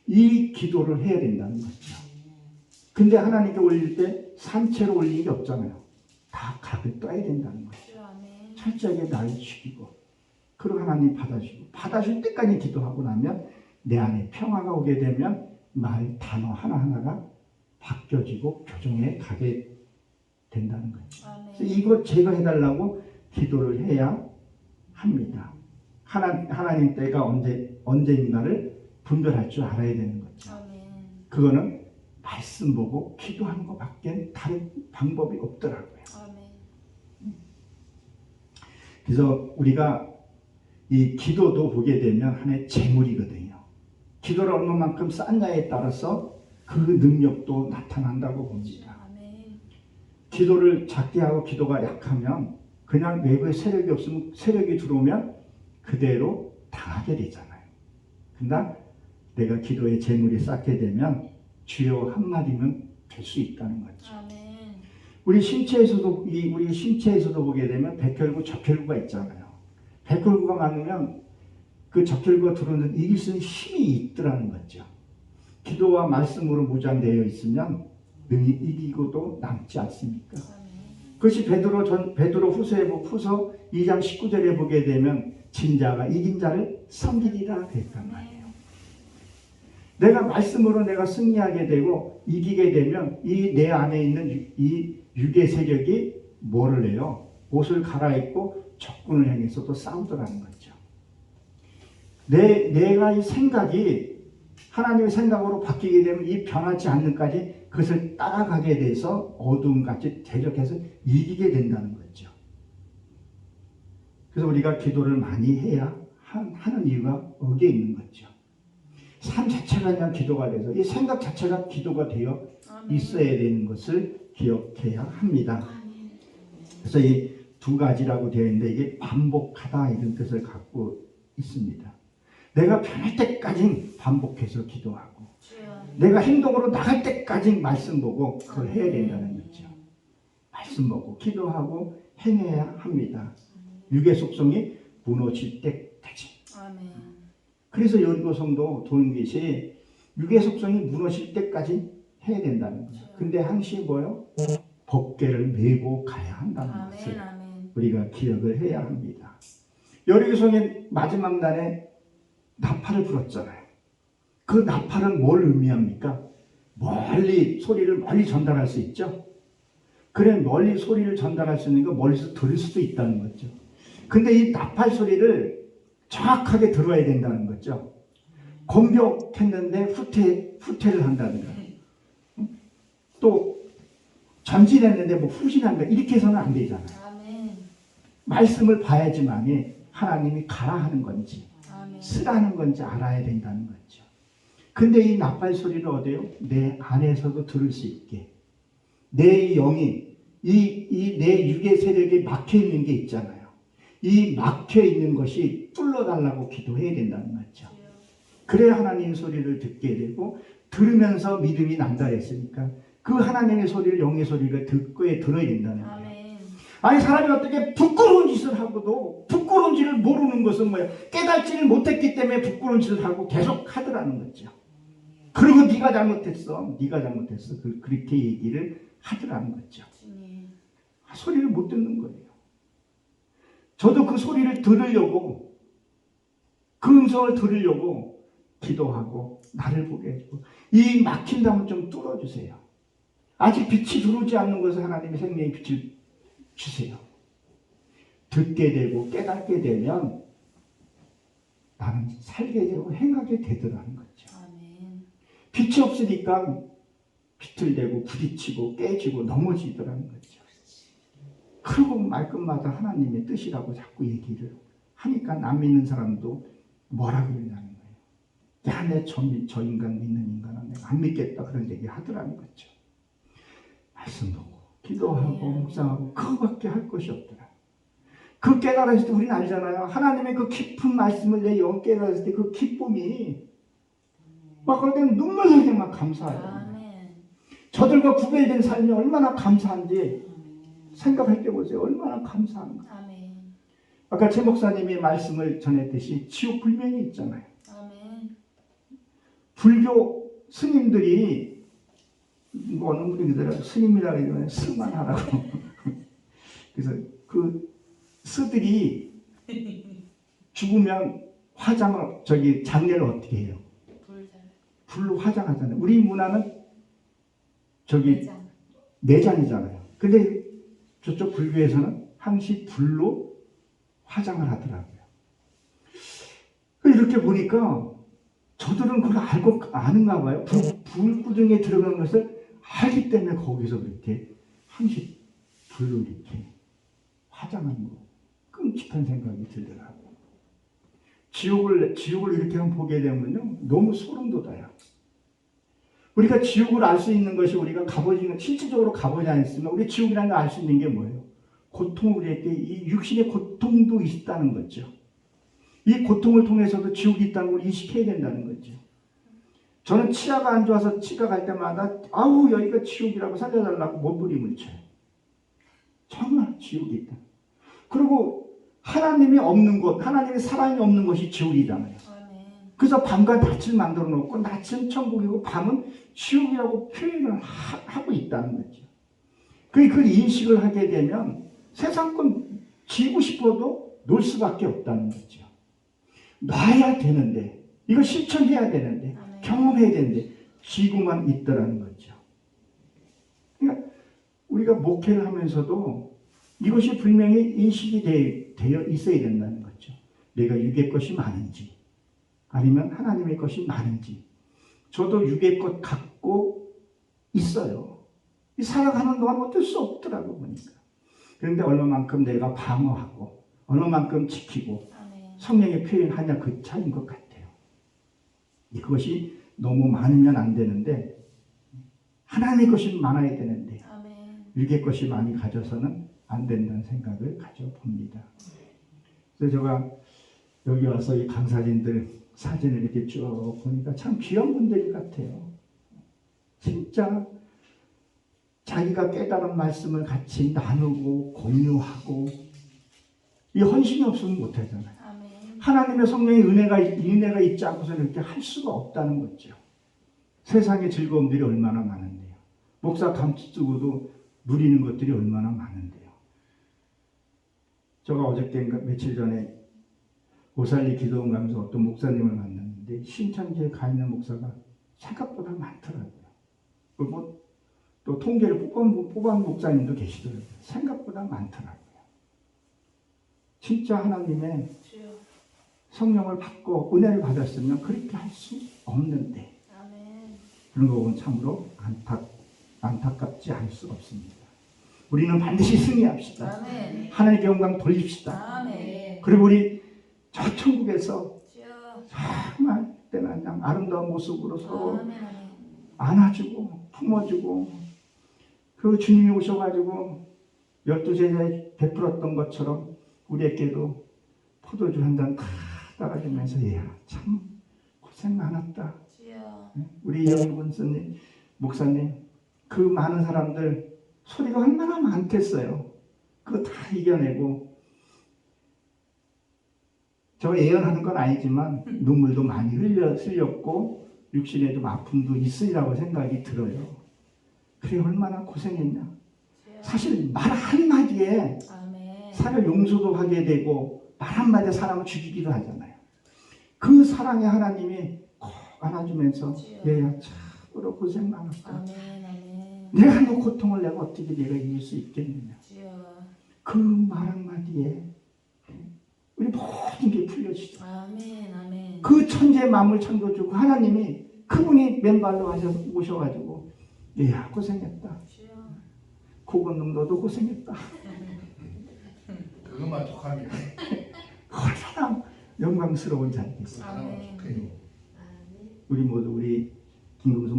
Speaker 1: 이 기도를 해야 된다는 거죠. 근데 하나님께 올릴 때 산채로 올리는 게 없잖아요. 다 각을 떠야 된다는 거죠. 철저하게 나를 죽이고 그리고 하나님 받아줄 때까지 기도하고 나면 내 안에 평화가 오게 되면 말 단어 하나하나가 바뀌어지고 교정에 가게 된다는 거죠. 그래서 이거 제거해달라고 기도를 해야 합니다. 하나님 때가 언제인가를 분별할 줄 알아야 되는 거죠. 그거는 말씀 보고 기도하는 것밖에 다른 방법이 없더라고요. 그래서 우리가 이 기도도 보게 되면 하나의 재물이거든요. 기도를 얼마만큼 쌓냐에 따라서 그 능력도 나타난다고 봅니다. 기도를 작게 하고 기도가 약하면 그냥 외부에 세력이 없으면 세력이 들어오면 그대로 당하게 되잖아요. 그러나 내가 기도의 재물이 쌓게 되면 주여 한마디면 될 수 있다는 거죠. 우리 신체에서도 보게 되면 백혈구, 적혈구가 있잖아요. 백혈구가 많으면 그 적혈구가 들어오는 이길 수 있는 힘이 있더라는 거죠. 기도와 말씀으로 무장되어 있으면 능히 이기고도 남지 않습니까? 그것이 베드로 후서 2장 19절에 보게 되면 진자가 이긴 자를 섬기리라 그랬단 말이에요. 내가 말씀으로 내가 승리하게 되고 이기게 되면 이 내 안에 있는 이 육의 세력이 뭐를 해요? 옷을 갈아입고 적군을 향해서 또 싸우더라는 거죠. 내가 이 생각이 하나님의 생각으로 바뀌게 되면 이 변하지 않는까지 그것을 따라가게 돼서 어두움같이 대적해서 이기게 된다는 거죠. 그래서 우리가 기도를 많이 해야 하는 이유가 여기에 있는 거죠. 삶 자체가 그냥 기도가 돼서 이 생각 자체가 기도가 되어 있어야 되는 것을 기억해야 합니다. 그래서 이 두 가지라고 되어 있는데 이게 반복하다 이런 뜻을 갖고 있습니다. 내가 변할 때까지 반복해서 기도하고 내가 행동으로 나갈 때까지 말씀 보고 그걸 해야 된다는 거죠. 말씀 보고 기도하고 행해야 합니다. 육의 속성이 무너질 되지.
Speaker 3: 아멘.
Speaker 1: 그래서 여리고성도 도는 것이 육의 속성이 무너질 때까지 해야 된다는 거예요. 근데 항시 뭐요? 법궤를 메고 가야 한다는 것을
Speaker 3: 아멘. 아멘.
Speaker 1: 우리가 기억을 해야 합니다. 여리고성의 마지막 날에 나팔을 불었잖아요. 그 나팔은 뭘 의미합니까? 멀리 소리를 멀리 전달할 수 있죠. 그래 멀리 소리를 전달할 수 있는 거 멀리서 들을 수도 있다는 거죠. 근데 이 나팔 소리를 정확하게 들어야 된다는 거죠. 공격했는데 후퇴를 한다든가 또 전진했는데 뭐 후진한다 이렇게 해서는 안 되잖아요.
Speaker 3: 아멘.
Speaker 1: 말씀을 봐야지만이 하나님이 가라 하는 건지
Speaker 3: 아멘.
Speaker 1: 쓰라는 건지 알아야 된다는 거죠. 근데 이 나팔 소리를 어디요? 내 안에서도 들을 수 있게 내 영이 내 육의 세력에 막혀 있는 게 있잖아요. 이 막혀 있는 것이 뚫어달라고 기도해야 된다는 거죠. 그래야 하나님 소리를 듣게 되고 들으면서 믿음이 난다 했으니까 그 하나님의 소리를 영의 소리를 듣고에 들어야 된다는 거예요.
Speaker 3: 아멘.
Speaker 1: 아니 사람이 어떻게 부끄러운 짓을 하고도 부끄러운 짓을 모르는 것은 뭐예요? 깨닫지를 못했기 때문에 부끄러운 짓을 하고 계속 하더라는 거죠. 그리고 네가 잘못했어. 네가 잘못했어. 그렇게 얘기를 하더라는 거죠.
Speaker 3: 주님.
Speaker 1: 소리를 못 듣는 거예요. 저도 그 소리를 들으려고 그 음성을 들으려고 기도하고 나를 보게 해주고 이 막힌 담을 좀 뚫어주세요. 아직 빛이 들어오지 않는 것을 하나님의 생명의 빛을 주세요. 듣게 되고 깨닫게 되면 나는 살게 되고 행하게 되더라는 거죠.
Speaker 3: 아멘.
Speaker 1: 빛이 없으니까 비틀대고 부딪히고 깨지고 넘어지더라는 거죠. 그리고 말끝마다 하나님의 뜻이라고 자꾸 얘기를 하니까 안 믿는 사람도 뭐라 그러냐는 거예요. 야, 저 인간 믿는 인간은 내가 안 믿겠다 그런 얘기 하더라는 거죠. 말씀 보고 기도하고 묵상하고 그거밖에 할 것이 없더라. 그 깨달았을 때 우리는 알잖아요. 하나님의 그 깊은 말씀을 내 영 깨달았을 때 그 기쁨이 막 그럴 때는 눈물 나게 막 감사해요.
Speaker 3: 아멘.
Speaker 1: 저들과 구별된 삶이 얼마나 감사한지 생각할 때 보세요. 얼마나 감사한가.
Speaker 3: 아멘.
Speaker 1: 아까 최 목사님이 말씀을 전했듯이 지옥 불명이 있잖아요.
Speaker 3: 아멘.
Speaker 1: 불교 스님들이 뭐 어느 분들은 스님이라고 하면 스만 하라고 그래서 그 스들이 죽으면 화장을 장례를 어떻게 해요? 불로 화장하잖아요. 우리 문화는 내장이잖아요. 근데 저쪽 불교에서는 항시 불로 화장을 하더라고요. 이렇게 보니까 저들은 그걸 알고 아는가 봐요. 불구덩이에 들어간 것을 알기 때문에 거기서 그렇게 항시 불로 이렇게 화장하는 거 끔찍한 생각이 들더라고요. 지옥을 이렇게 한번 보게 되면요 너무 소름 돋아요. 우리가 지옥을 알 수 있는 것이 우리가 실질적으로 가보지 않았으면 우리 지옥이라는 걸 알 수 있는 게 뭐예요? 고통을 우리에게 이 육신의 고통도 있다는 거죠. 이 고통을 통해서도 지옥이 있다는 걸 인식해야 된다는 거죠. 저는 치아가 안 좋아서 치과 갈 때마다 아우 여기가 지옥이라고 살려달라고 몸부림을 쳐요. 정말 지옥이 있다. 그리고 하나님이 없는 곳, 하나님의 사랑이 없는 곳이 지옥이잖아요. 그래서 밤과 낯을 만들어 놓고 낯은 천국이고 밤은 지옥이라고 표현을 하고 있다는 거죠. 그 인식을 하게 되면 세상권 지고 싶어도 놓을 수밖에 없다는 거죠. 놔야 되는데 이거 실천해야 되는데 경험해야 되는데 지고만 있더라는 거죠. 그러니까 우리가 목회를 하면서도 이것이 분명히 인식이 되어 있어야 된다는 거죠. 내가 육의 것이 많은지 아니면 하나님의 것이 많은지. 저도 육의 것 갖고 있어요. 살아가는 동안 어쩔 수 없더라고 보니까. 그런데 얼마만큼 내가 방어하고 얼마만큼 지키고 성령의 표현하냐 그 차이인 것 같아요. 이것이 너무 많으면 안 되는데 하나님의 것이 많아야 되는데 육의 것이 많이 가져서는 안 된다는 생각을 가져봅니다. 그래서 제가 여기 와서 이 강사진들 사진을 이렇게 쭉 보니까 참 귀한 분들 같아요. 진짜 자기가 깨달은 말씀을 같이 나누고 공유하고 이 헌신이 없으면 못하잖아요. 하나님의 성령의 은혜가 있지 않고서 이렇게 할 수가 없다는 거죠. 세상의 즐거움들이 얼마나 많은데요. 목사 감치 쓰고도 누리는 것들이 얼마나 많은데요. 제가 어저께인가 며칠 전에 오살리 기도원 가면서 어떤 목사님을 만났는데 신천지에 가 있는 목사가 생각보다 많더라고요. 뭐 또 통계를 뽑은 목사님도 계시더라고요. 생각보다 많더라고요. 진짜 하나님의 성령을 받고 은혜를 받았으면 그렇게 할 수 없는데 그런 거 보면 참으로 안타깝지 않을 수 없습니다. 우리는 반드시 승리합시다. 하나님께 영광 돌립시다. 그리고 우리 저 천국에서 정말 때나 그냥 아름다운 모습으로 서로 안아주고 품어주고 그 주님이 오셔가지고 12제자에 베풀었던 것처럼 우리에게도 포도주 한 잔 다 따라주면서 얘야 참 고생 많았다. 우리 영훈 목사님 그 많은 사람들 소리가 얼마나 많겠어요. 그거 다 이겨내고 저 예언하는 건 아니지만 눈물도 많이 흘렸고 육신에 좀 아픔도 있으리라고 생각이 들어요. 그래 얼마나 고생했냐. 사실 말 한마디에 사람 용서도 하게 되고 말 한마디에 사람을 죽이기도 하잖아요. 그 사랑의 하나님이 꼭 안아주면서 얘야 참으로 고생 많았다. 내가 너 고통을 내가 어떻게 내가 이길 수 있겠느냐. 그 말 한마디에 우리 모든 게 풀려지죠. 그 천재 만물 창조주 하나님이 그분이 맨발로 오셔가지고 얘야 고생했다. 고건놈 너도 고생했다.
Speaker 2: 그것만 족하면
Speaker 1: 얼마나 영광스러운 자리겠어요. 우리 모두 우리 김금수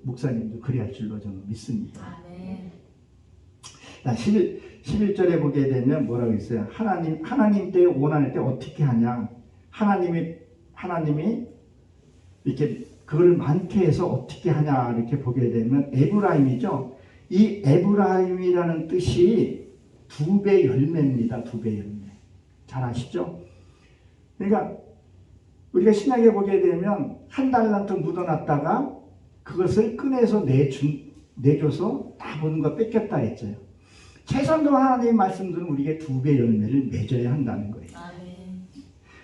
Speaker 1: 목사님도 그리할 줄로 저는 믿습니다. 11절에 보게 되면 뭐라고 있어요? 하나님 때 원할 때 어떻게 하냐? 하나님이 이렇게 그걸 많게 해서 어떻게 하냐 이렇게 보게 되면 에브라임이죠. 이 에브라임이라는 뜻이 2배 열매입니다. 2배 열매. 잘 아시죠? 그러니까 우리가 신약에 보게 되면 한 달란트 묻어놨다가 그것을 꺼내서 내줘서 다 모든 거 뺏겼다 했죠. 최선도 하나님의 말씀들은 우리에게 2배 열매를 맺어야 한다는 거예요.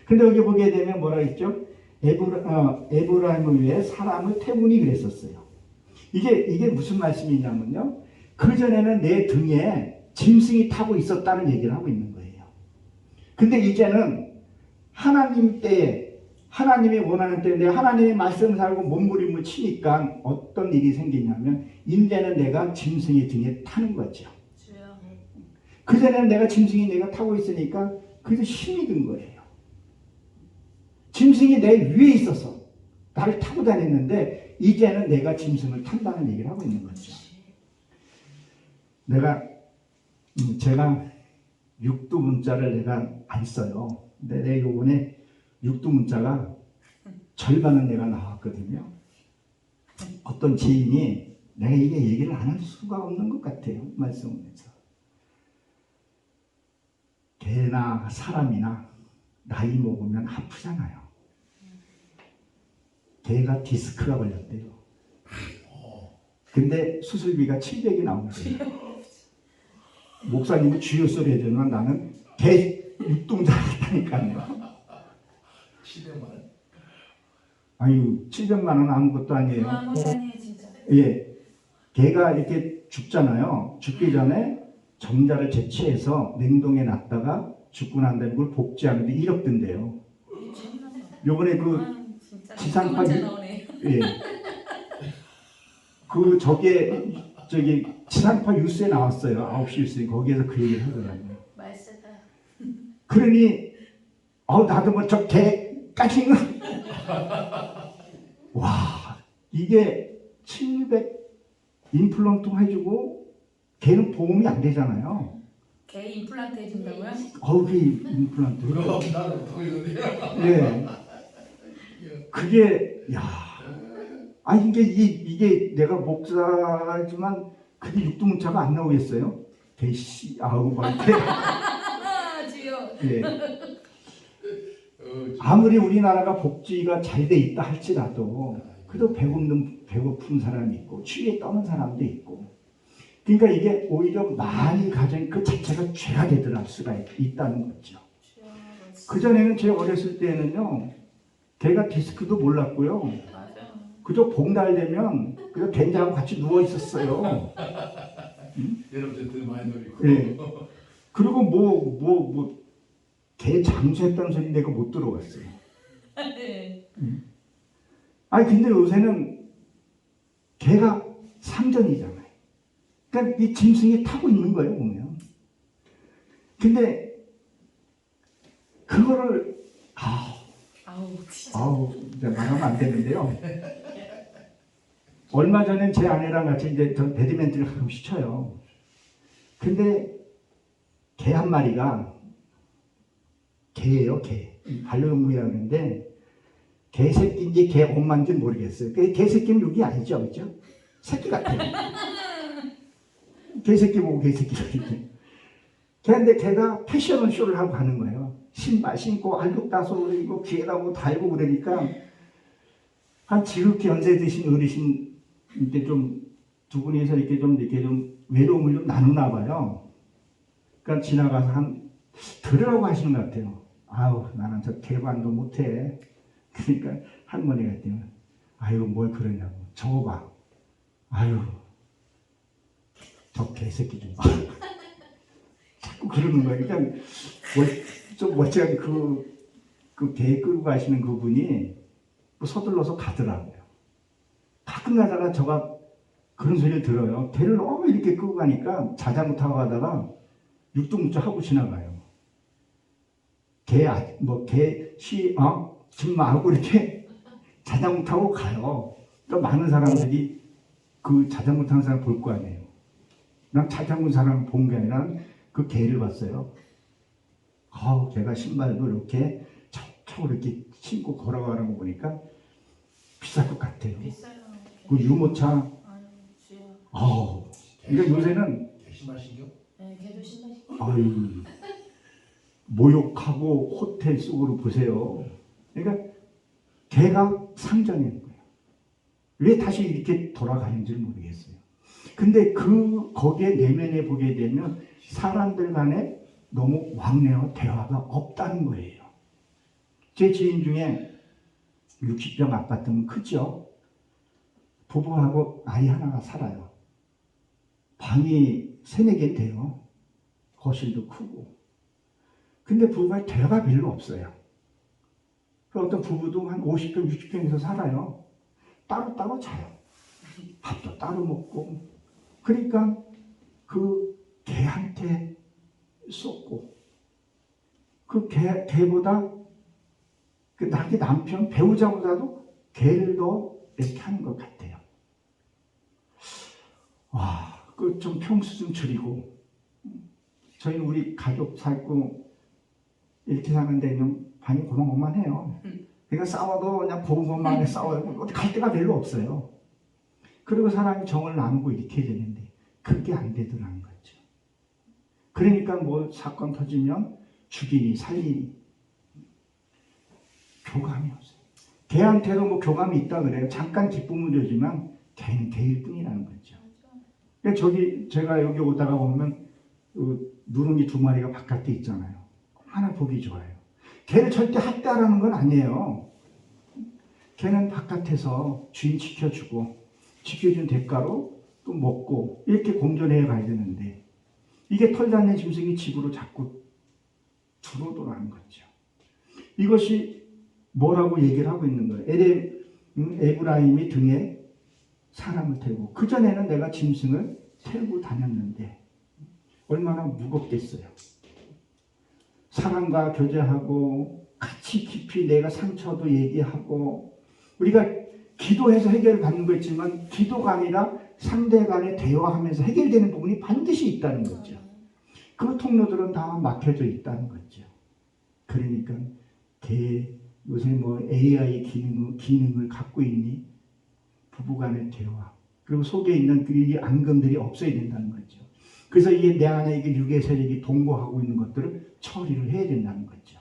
Speaker 1: 근데 여기 보게 되면 뭐라 했죠? 에브라임을 위해 사람을 태우니 그랬었어요. 이게 무슨 말씀이냐면요. 그전에는 내 등에 짐승이 타고 있었다는 얘기를 하고 있는 거예요. 근데 이제는 하나님 때에 하나님이 원하는 때에 내가 하나님의 말씀을 살고 몸부림을 치니까 어떤 일이 생기냐면 이제는 내가 짐승의 등에 타는 거죠. 그전에는 내가 짐승이 내가 타고 있으니까 그래서 힘이 든 거예요. 짐승이 내 위에 있어서 나를 타고 다녔는데 이제는 내가 짐승을 탄다는 얘기를 하고 있는 거죠. 제가 육두문자를 내가 안 써요. 근데 내 요번에 육두문자가 절반은 내가 나왔거든요. 어떤 지인이 내가 이게 얘기를 안 할 수가 없는 것 같아요. 말씀하면서. 개나 사람이나 나이 먹으면 아프잖아요. 개가 디스크가 걸렸대요. 근데 수술비가 700이 나온대요. 목사님은 주여 소리 해주지만 나는 개 육동자 같다니까요.
Speaker 2: 700만 원?
Speaker 1: 아유 700만 원 아무것도 아니에요.
Speaker 3: 진짜.
Speaker 1: 예, 개가 이렇게 죽잖아요. 죽기 전에 정자를 채취해서 냉동에 놨다가 죽고 난 다음에 그걸 복제하는데 1억 든대요. 요번에 그 지상파 예. 그 저기 지상파 뉴스에 나왔어요. 9시 뉴스에 거기에서 그 얘기를 하더라고요.
Speaker 3: 말세다.
Speaker 1: 그러니 나도 뭐 저 개까지는 와 이게 700 임플란트 해주고 개는 보험이 안 되잖아요.
Speaker 3: 개 임플란트 해준다고요?
Speaker 1: 그 임플란트.
Speaker 2: 그럼 나는 더 이거네.
Speaker 1: 예. 그게 이게 내가 목사지만 그게 육두문자가 안 나오겠어요? 개씨 막 이렇게.
Speaker 3: 주여.
Speaker 1: 예. 아무리 우리나라가 복지가 잘 돼 있다 할지라도 그래도 배고픈 사람이 있고 추위에 떠는 사람도 있고 그러니까 이게 오히려 많이 가진 그 자체가 죄가 되더랄 수가 있다는 거죠. 그전에는 제 어렸을 때는요 걔가 디스크도 몰랐고요
Speaker 3: 맞아.
Speaker 1: 그저 봉달되면 그저 된장하고 같이 누워 있었어요.
Speaker 2: 여러분들 많이 놀이고.
Speaker 1: 예. 그리고 개 장수했다는 소리 내가 못 들어봤어요.
Speaker 3: 네.
Speaker 1: 아니 근데 요새는 개가 상전이잖아요. 그러니까 이 짐승이 타고 있는 거예요 보면. 근데 그거를
Speaker 3: 아우 진짜.
Speaker 1: 이제 말하면 안 되는데요. 얼마 전에 제 아내랑 같이 이제 저 배드민턴을 가끔씩 쳐요. 근데 개 한 마리가 개예요, 개. 반려동물이라고 그러는데 개새끼인지 개 엄마인지 모르겠어요. 개새끼는 여기 아니죠, 그렇죠? 새끼 같아요. 개새끼 보고 개새끼를 이렇게. 그런데 걔가 패션 쇼를 하고 가는 거예요. 신발 신고 알록다소 그리고 귀에다 뭐 달고 그러니까 한 지극히 연세 드신 어르신 이렇게 좀 두 분이서 이렇게 좀 외로움을 좀 나누나 봐요. 그러니까 지나가서 들으라고 하시는 것 같아요. 아우 나는 저 개반도 못해. 그러니까 할머니가 했더니 아유 뭘 그러냐고 저거 봐. 아유 저 개새끼 좀 봐. 자꾸 그러는 거예요. 그러니까 좀 멀쩡한 그 개 끌고 가시는 그분이 서둘러서 가더라고요. 가끔 가다가 저가 그런 소리를 들어요. 개를 너무 이렇게 끌고 가니까 자전거 타고 가다가 육두무쳐 하고 지나가요. 정말 하고 이렇게 자전거 타고 가요. 그러니까 많은 사람들이 그 자전거 타는 사람 볼 거 아니에요. 난 자전거 사람 본 게 아니라 그 개를 봤어요. 걔가 신발도 이렇게 척척 이렇게 신고 걸어가는 거 보니까 비쌀 것 같아요.
Speaker 3: 비싸요.
Speaker 1: 그 유모차.
Speaker 3: 아유 주야.
Speaker 1: 그러니까 요새는
Speaker 2: 신발 신겨?
Speaker 3: 네, 걔도 신발.
Speaker 1: 아유 모욕하고 호텔 속으로 보세요. 그러니까 개가 상전인 거예요. 왜 다시 이렇게 돌아가는지 모르겠어요. 근데 거기에 내면에 보게 되면 사람들 간에 너무 왕래와 대화가 없다는 거예요. 제 지인 중에 60평 아파트면 크죠? 부부하고 아이 하나가 살아요. 방이 3-4개 돼요. 거실도 크고. 근데 부부가 대화가 별로 없어요. 어떤 부부도 한 50평, 60평에서 살아요. 따로따로 자요. 밥도 따로 먹고. 그러니까 그 개한테 쏟고 그 개보다 그 자기 남편 배우자보다도 개를 더 이렇게 하는 것 같아요. 그 좀 평수 좀 줄이고 저희는 우리 가족 살고 이렇게 사는데 좀 방이 고만고만해요. 그러니까 싸워도 그냥 보는 것만 싸워요. 어디 갈 데가 별로 없어요. 그리고 사람이 정을 나누고 이렇게 되는데 그게 안 되더라는 거죠. 그러니까 뭐 사건 터지면 죽이니 살리니 교감이 없어요. 개한테도 뭐 교감이 있다 그래요. 잠깐 기쁨을 주지만 개는 개일 뿐이라는 거죠. 그러니까 제가 여기 오다가 보면 누룽이 2마리가 바깥에 있잖아요. 하나 보기 좋아요. 개를 절대 학대하라는 건 아니에요. 개는 바깥에서 주인 지켜주고 지켜준 대가로 또 먹고 이렇게 공존해 가야 되는데 이게 털단의 짐승이 집으로 자꾸 들어오더라는 거죠. 이것이 뭐라고 얘기를 하고 있는 거예요. 에브라임이 등에 사람을 태우고 그전에는 내가 짐승을 태우고 다녔는데 얼마나 무겁겠어요. 사람과 교제하고 같이 깊이 내가 상처도 얘기하고 우리가 기도해서 해결을 받는 거 있지만 기도가 아니라 상대 간에 대화하면서 해결되는 부분이 반드시 있다는 거죠. 그 통로들은 다 막혀져 있다는 거죠. 그러니까 요새 뭐 AI 기능을 갖고 있니? 부부간의 대화 그리고 속에 있는 이 앙금들이 없어야 된다는 거죠. 그래서 이게 내 안에 육의 세력이 동거하고 있는 것들을 처리를 해야 된다는 거죠.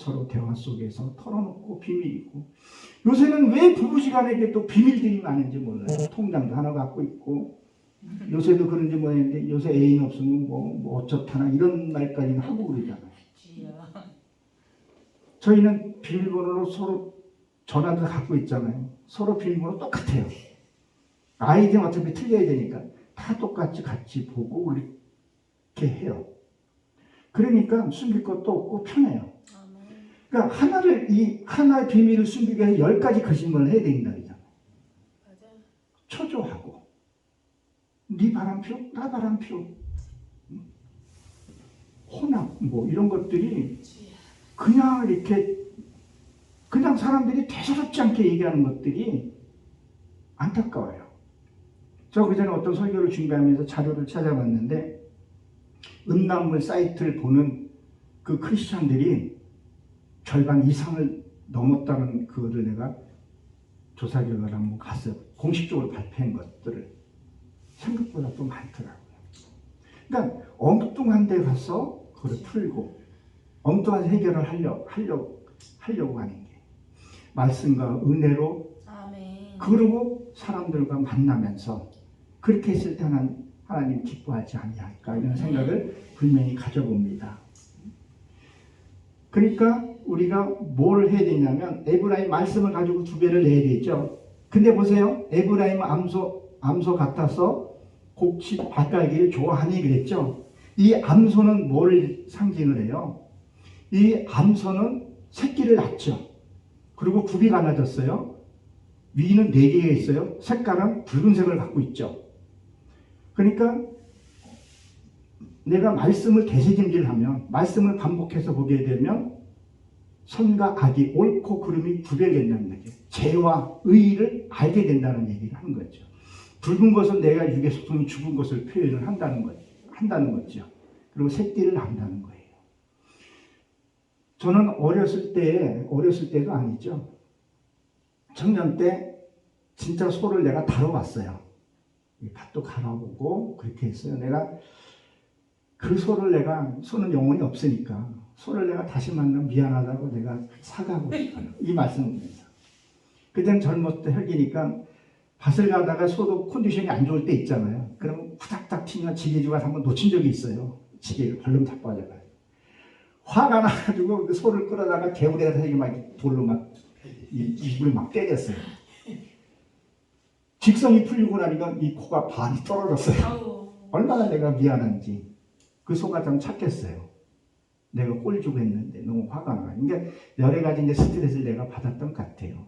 Speaker 1: 서로 대화 속에서 털어놓고 비밀이고 요새는 왜 부부지간에게 또 비밀들이 많은지 몰라요. 통장도 하나 갖고 있고 요새도 그런지 모르겠는데 요새 애인 없으면 뭐 어쩌다나 이런 말까지는 하고 그러잖아요.
Speaker 3: 주여.
Speaker 1: 저희는 비밀번호로 서로 전화도 갖고 있잖아요. 서로 비밀번호 똑같아요. 아이디는 어차피 틀려야 되니까 다 똑같이 같이 보고 이렇게 해요. 그러니까 숨길 것도 없고 편해요.
Speaker 3: 아멘.
Speaker 1: 그러니까 이 하나의 비밀을 숨기기 위해서 10가지 거짓말을 해야 된다 그러잖아요.
Speaker 3: 맞아.
Speaker 1: 초조하고 네 바람표, 나 바람표, 혼합 뭐 이런 것들이
Speaker 3: 주여.
Speaker 1: 그냥 이렇게 그냥 사람들이 대수롭지 않게 얘기하는 것들이 안타까워요. 저 그전에 어떤 설교를 준비하면서 자료를 찾아봤는데 음란물 사이트를 보는 그 크리스찬들이 절반 이상을 넘었다는 그거를 내가 조사 결과를 한번 갔어요. 공식적으로 발표한 것들을 생각보다 또 많더라고요. 그러니까 엉뚱한 데 가서 그걸 풀고 엉뚱한 해결을 하려고 하는 게 말씀과 은혜로
Speaker 3: 아멘.
Speaker 1: 그러고 사람들과 만나면서 그렇게 했을 때는 하나님 기뻐하지 아니할까 이런 생각을 분명히 가져봅니다. 그러니까 우리가 뭘 해야 되냐면 에브라임 말씀을 가지고 두 배를 내야 되죠. 근데 보세요. 에브라임 암소 같아서 곡식 밭갈기를 좋아하니 그랬죠. 이 암소는 뭘 상징을 해요? 이 암소는 새끼를 낳죠. 그리고 굽이 갈라졌어요. 위는 4개가 있어요. 색깔은 붉은색을 갖고 있죠. 그러니까 내가 말씀을 되새김질하면 말씀을 반복해서 보게 되면 선과 악이 옳고 그름이 구별된다는 얘기예요. 죄와 의를 알게 된다는 얘기를 하는 거죠. 붉은 것은 내가 육의 소통이 죽은 것을 표현을 한다는 거죠. 그리고 새끼를 낳는다는 거예요. 저는 어렸을 때도 아니죠. 청년 때 진짜 소를 내가 다뤄봤어요. 밭도 갈아보고 그렇게 했어요. 내가 그 소는 영혼이 없으니까 소를 내가 다시 만나면 미안하다고 내가 사과하고 싶어요. 이 말씀입니다. 그때는 젊었을 때 혈기니까 밭을 가다가 소도 컨디션이 안 좋을 때 있잖아요. 그러면 후닥닥 튀면 지게주가 한번 놓친 적이 있어요. 지게를 벌름 자빠져가지고 화가 나가지고 그 소를 끌어다가 개울에다 이렇게 막 돌로 막 입을 막 때렸어요. 직성이 풀리고 나니까 이 코가 반이 떨어졌어요.
Speaker 3: 아우.
Speaker 1: 얼마나 내가 미안한지. 그 소가 좀 착했어요. 내가 꼴 주고 했는데 너무 화가 나. 그러니까 여러 가지 이제 스트레스를 내가 받았던 것 같아요.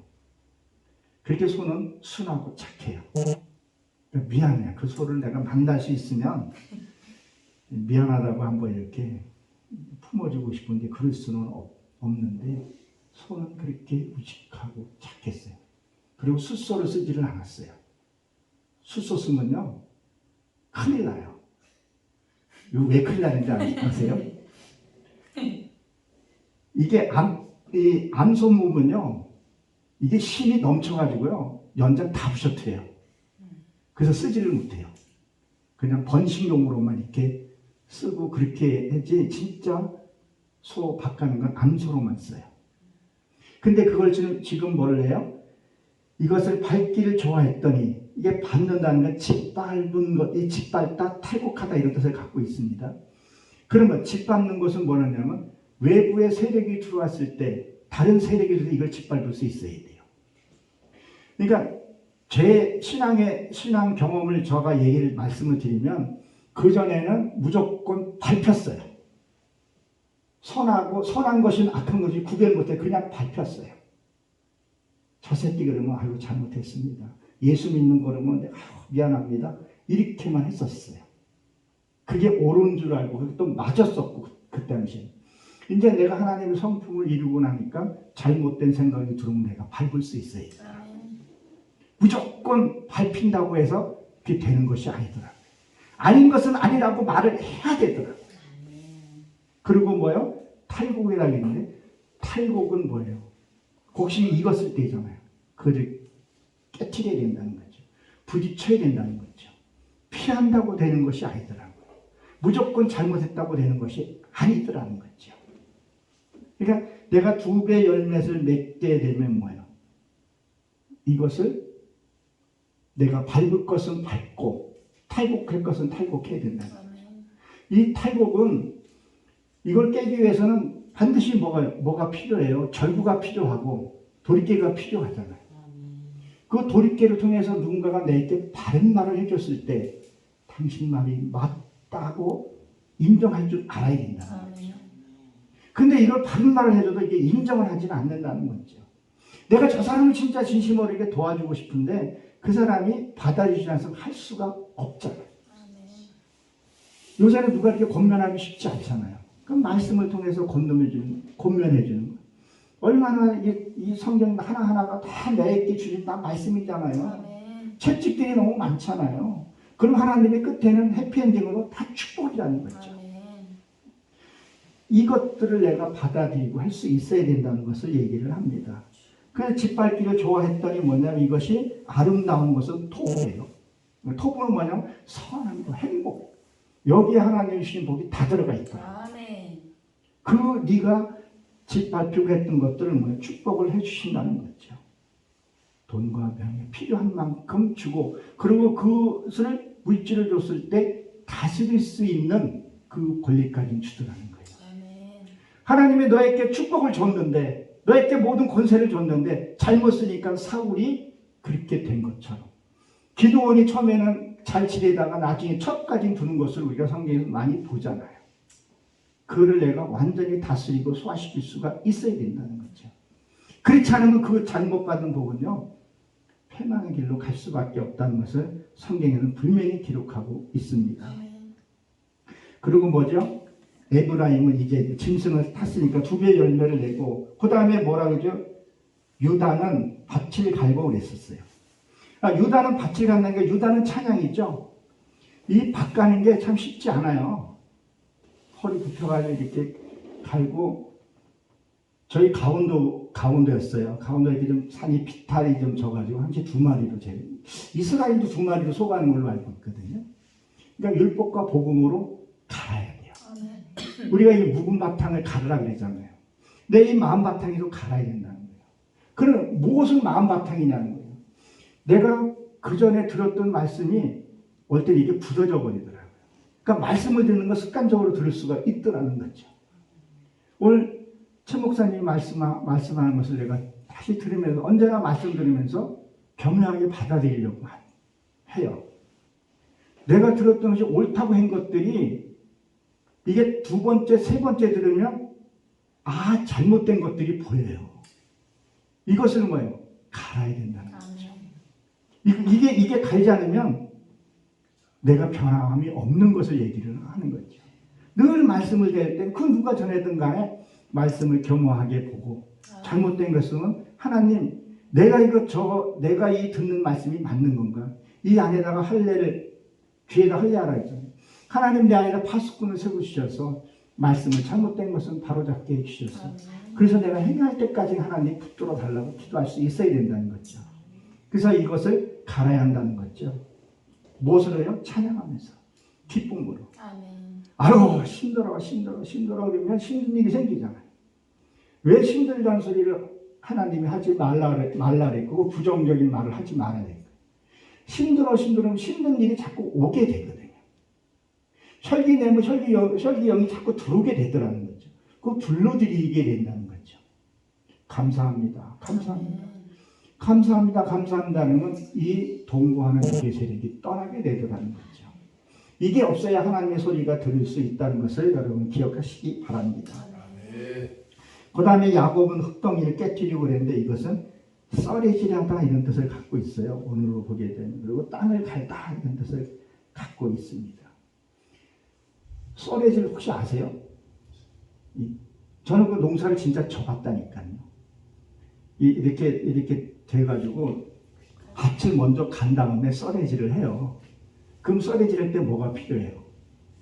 Speaker 1: 그렇게 소는 순하고 착해요. 그러니까 미안해. 그 소를 내가 만날 수 있으면 미안하다고 한번 이렇게 품어주고 싶은데 그럴 수는 없는데 소는 그렇게 우직하고 착했어요. 그리고 숫소를 쓰지를 않았어요. 숫소 쓰면요 큰일 나요. 이거 왜 큰일 나는지 아세요? 이게 암소 몸은요 이게 힘이 넘쳐가지고요 연장 다 부셔트려요. 그래서 쓰지를 못해요. 그냥 번식용으로만 이렇게 쓰고 그렇게 하지 진짜 소 밭가는 건 암소로만 써요. 근데 그걸 지금 뭘 해요? 이것을 밟기를 좋아했더니 이게 밟는다는 건 짓밟은 것, 이 짓밟다, 탈곡하다 이런 뜻을 갖고 있습니다. 그러면 짓밟는 것은 뭐냐면 외부의 세력이 들어왔을 때 다른 세력에서 이걸 짓밟을 수 있어야 돼요. 그러니까 제 신앙 경험을 제가 말씀을 드리면 그전에는 무조건 밟혔어요. 선한 것이나 악한 것이 구별 못해 그냥 밟혔어요. 저 새끼 그러면 아이고 잘못했습니다. 예수 믿는 거라면 아이고 미안합니다. 이렇게만 했었어요. 그게 옳은 줄 알고 또 맞았었고 그 당시에. 이제 내가 하나님의 성품을 이루고 나니까 잘못된 생각이 들으면 내가 밟을 수 있어요. 무조건 밟힌다고 해서 그게 되는 것이 아니더라고요. 아닌 것은 아니라고 말을 해야 되더라고요. 그리고 뭐요? 탈곡이라고 했는데 탈곡은 뭐예요? 곡식이 익었을 때잖아요. 그걸 깨트려야 된다는 거죠. 부딪혀야 된다는 거죠. 피한다고 되는 것이 아니더라고요. 무조건 잘못했다고 되는 것이 아니더라는 거죠. 그러니까 내가 2배 열매를 맺게 되면 뭐예요? 이것을 내가 밟을 것은 밟고 탈곡할 것은 탈곡해야 된다.
Speaker 3: 아멘.
Speaker 1: 이 탈곡은 이걸 깨기 위해서는 반드시 뭐가 필요해요? 절구가 필요하고 도리깨가 필요하잖아요. 그 도리깨를 통해서 누군가가 내게 바른 말을 해줬을 때 당신 말이 맞다고 인정할 줄 알아야 된다.
Speaker 3: 아멘.
Speaker 1: 근데 이걸 바른 말을 해줘도 이게 인정을 하지는 않는다는 거죠. 내가 저 사람을 진짜 진심으로 이렇게 도와주고 싶은데 그 사람이 받아주지 않으면 할 수가 없잖아요.
Speaker 3: 아멘.
Speaker 1: 요새는 누가 이렇게 권면하기 쉽지 않잖아요. 그럼 말씀을 통해서 권면해주는 거예요. 얼마나 이 성경 하나하나가 다 내게 주신 다 말씀이잖아요.
Speaker 3: 아멘.
Speaker 1: 채찍들이 너무 많잖아요. 그럼 하나님의 끝에는 해피엔딩으로 다 축복이라는 거죠.
Speaker 3: 아멘.
Speaker 1: 이것들을 내가 받아들이고 할 수 있어야 된다는 것을 얘기를 합니다. 그래서 짓밟기를 좋아했더니 뭐냐면 이것이 아름다운 것은 토부예요. 토부는 뭐냐면 선함과 행복. 여기에 하나님이 주신 복이 다 들어가 있다.
Speaker 3: 아멘.
Speaker 1: 그 네가 짓밟히고 했던 것들을 뭐 축복을 해주신다는 거죠. 돈과 명예 필요한 만큼 주고 그리고 그것을 물질을 줬을 때 다스릴 수 있는 그 권리까지 주더라는 거예요.
Speaker 3: 아멘.
Speaker 1: 하나님이 너에게 축복을 줬는데 너에게 모든 권세를 줬는데 잘못 쓰니까 사울이 그렇게 된 것처럼 기드온이 처음에는 잘 지내다가 나중에 첩까지 두는 것을 우리가 성경에서 많이 보잖아요. 그를 내가 완전히 다스리고 소화시킬 수가 있어야 된다는 거죠. 그렇지 않으면 그 잘못받은 복은요 패망의 길로 갈 수밖에 없다는 것을 성경에는 분명히 기록하고 있습니다.
Speaker 3: 아멘.
Speaker 1: 그리고 뭐죠? 에브라임은 이제 짐승을 탔으니까 2배 열매를 내고 그 다음에 뭐라 그러죠? 유다는 밭을 갈고 그랬었어요. 유다는 밭을 간다는 게 유다는 찬양이죠. 이 밭 가는 게 참 쉽지 않아요. 허리 굽혀가지고 이렇게 갈고 저희 강원도였어요. 강원도에 이렇게 좀 산이 비탈이 좀 져가지고 한 2마리로 이스라엘도 2마리로 속하는 걸로 알고 있거든요. 그러니까 율법과 복음으로 갈아야 돼요.
Speaker 3: 아멘.
Speaker 1: 우리가 이 묵은 바탕을 갈으라 그러잖아요. 내 이 마음 바탕에도 갈아야 된다는 거예요. 그럼 무엇은 마음 바탕이냐는 거예요. 내가 그 전에 들었던 말씀이 올 때 이게 굳어져 버리더라고요. 그러니까 말씀을 듣는 거 습관적으로 들을 수가 있더라는 거죠. 오늘 최 목사님이 말씀하는 것을 내가 다시 들으면서 언제나 말씀 들으면서 겸허하게 받아들이려고 해요. 내가 들었던 것이 옳다고 한 것들이 이게 2번째, 3번째 들으면 잘못된 것들이 보여요. 이것을 뭐예요? 갈아야 된다는 거죠. 이게 갈지 않으면 내가 변함이 없는 것을 얘기를 하는 거죠. 늘 말씀을 드릴 때 그 누가 전해든 간에 말씀을 겸허하게 보고 잘못된 것은 하나님 내가 이 듣는 말씀이 맞는 건가? 이 안에다가 귀에다 할례하라 했잖아요. 하나님 내 안에다 파수꾼을 세우셔서 말씀을 잘못된 것은 바로잡게 해주셔서 그래서 내가 행할 때까지 하나님 붙들어 달라고 기도할 수 있어야 된다는 거죠. 그래서 이것을 갈아야 한다는 거죠. 무엇을 해요? 찬양하면서 기쁨으로. 아유 힘들어 그러면 힘든 일이 생기잖아요. 왜 힘들다는 소리를 하나님이 하지 말라 그랬고 부정적인 말을 하지 말아야 돼요. 힘들면 힘든 일이 자꾸 오게 되거든요. 혈기 내면 혈기영이 자꾸 들어오게 되더라는 거죠. 그거 불러들이게 된다는 거죠. 감사합니다. 감사합니다는 건 이 동거하는 그 세력이 떠나게 되더라는 거죠. 이게 없어야 하나님의 소리가 들을 수 있다는 것을 여러분 기억하시기 바랍니다. 그 다음에 야곱은 흙덩이를 깨뜨리고 그랬는데 이것은 썰해지려다 이런 뜻을 갖고 있어요. 오늘로 보게 되면. 그리고 땅을 갈다 이런 뜻을 갖고 있습니다. 썰해질 혹시 아세요? 저는 그 농사를 진짜 져봤다니까요. 이렇게 돼가지고 밭을 먼저 간 다음에 썰해질을 해요. 그럼 썰해질 때 뭐가 필요해요?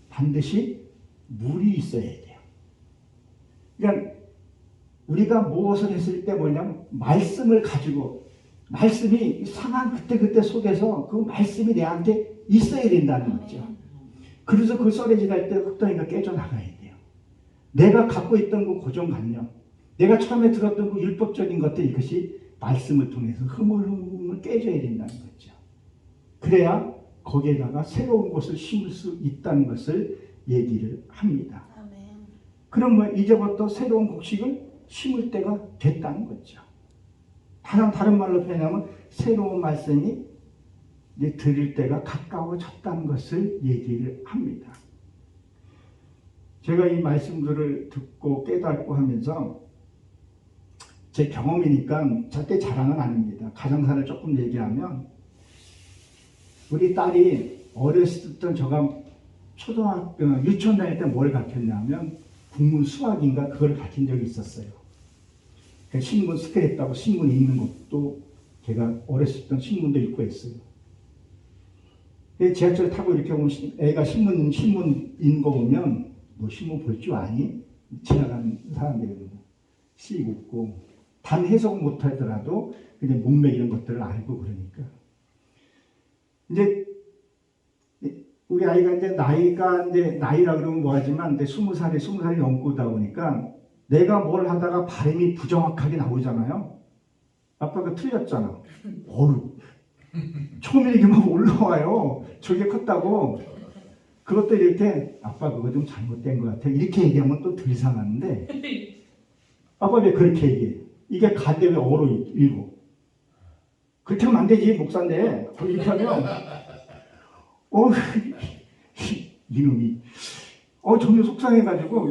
Speaker 1: 반드시 물이 있어야 돼요. 그러니까 우리가 무엇을 했을 때 뭐냐면 말씀을 가지고 말씀이 상황 그때 속에서 그 말씀이 내한테 있어야 된다는 거죠. 그래서 그 썰해질 할 때 흙덩이가 깨져나가야 돼요. 내가 갖고 있던 그 고정관념 내가 처음에 들었던 그 율법적인 것들 이것이 말씀을 통해서 흐물흐물 깨져야 된다는 거죠. 그래야 거기에다가 새로운 것을 심을 수 있다는 것을 얘기를 합니다.
Speaker 3: 아멘.
Speaker 1: 그럼 뭐 이제부터 새로운 곡식을 심을 때가 됐다는 거죠. 다른 말로 표현하면 새로운 말씀이 이제 들을 때가 가까워졌다는 것을 얘기를 합니다. 제가 이 말씀들을 듣고 깨닫고 하면서 제 경험이니까 절대 자랑은 아닙니다. 가정사를 조금 얘기하면 우리 딸이 어렸을 때 제가 초등학교, 유치원 다닐 때 뭘 가르쳤냐면 국문 수학인가 그걸 가르친 적이 있었어요. 그러니까 신문 스크랩하고 신문 읽는 것도 제가 어렸을 때 신문도 읽고 했어요. 지하철 타고 이렇게 오면 애가 신문 읽는 거 보면 뭐 신문 볼 줄 아니? 지나가는 사람들이 씩 웃고 단 해석 못 하더라도 그냥 문맥 이런 것들을 알고 그러니까. 이제 우리 아이가 이제 나이라 그러면 뭐하지만 이제 20살이 넘고다 보니까 내가 뭘 하다가 발음이 부정확하게 나오잖아요. 아빠가 틀렸잖아. 처음에 이게 막 올라와요. 저게 컸다고. 그것도 이렇게 아빠 그거 좀 잘못된 것 같아. 이렇게 얘기하면 또 덜 이상하는데 아빠 왜 그렇게 얘기해? 이게 가대 왜 어로 읽어? 그렇게 하면 안 되지. 목사인데. 이렇게 하면 이놈이 정말 속상해가지고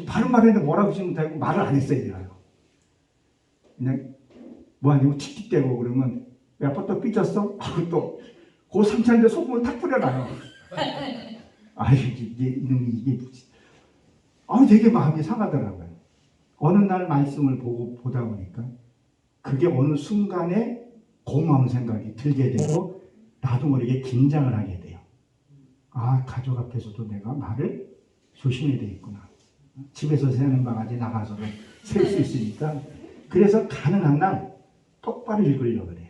Speaker 1: 다른 말 했는데 뭐라 그러지 못하고 말을 안 했어요. 내가요. 그냥 뭐 아니고 틱틱대고 그러면 왜 아빠 또 삐졌어? 그 상처인데 소금을 탁 뿌려놔요. 이놈이 이게 되게 마음이 상하더라고요. 어느 날 말씀을 보다 보니까 그게 어느 순간에 고마운 생각이 들게 되고 나도 모르게 긴장을 하게 돼요. 가족 앞에서도 내가 말을 조심해야 되겠구나. 집에서 새는 바가지 나가서도 셀 수 있으니까. 그래서 가능한 한 똑바로 읽으려고 그래요.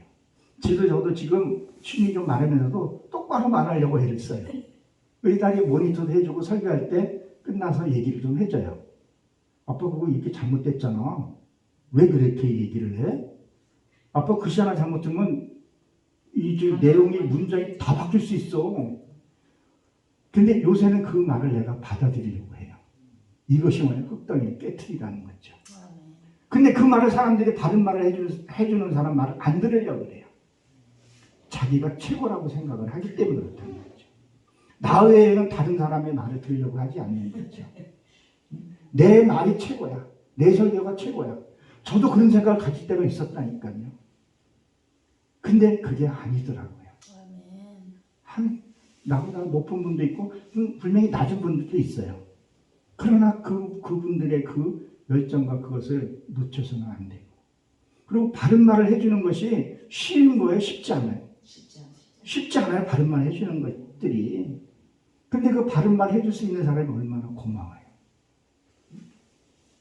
Speaker 1: 저도 지금 취미 좀 많으면서도 똑바로 말하려고 애를 써요. 우리 딸이 모니터도 해주고 설교할 때 끝나서 얘기를 좀 해줘요. 아빠 그거 이렇게 잘못됐잖아. 왜 그렇게 얘기를 해? 아빠 글씨 하나 잘못 들면 내용이 문장이 다 바뀔 수 있어. 근데 요새는 그 말을 내가 받아들이려고 해요. 이것이 뭐냐? 흑덩이 깨트리라는 거죠. 근데 그 말을 사람들이 바른 말을 해주는 사람 말을 안 들으려고 그래요. 자기가 최고라고 생각을 하기 때문에 그렇다는 거죠. 나 외에는 다른 사람의 말을 들으려고 하지 않는 거죠. 내 말이 최고야. 내 설교가 최고야. 저도 그런 생각을 가질 때가 있었다니까요. 근데 그게 아니더라고요. 나보다 높은 분도 있고 분명히 낮은 분들도 있어요. 그러나 그분들의 그 열정과 그것을 놓쳐서는 안 되고, 그리고 바른 말을 해주는 것이 쉬운 거예요? 쉽지 않아요? 쉽지 않아요. 바른 말 해주는 것들이. 근데 그 바른 말 해줄 수 있는 사람이 얼마나 고마워요.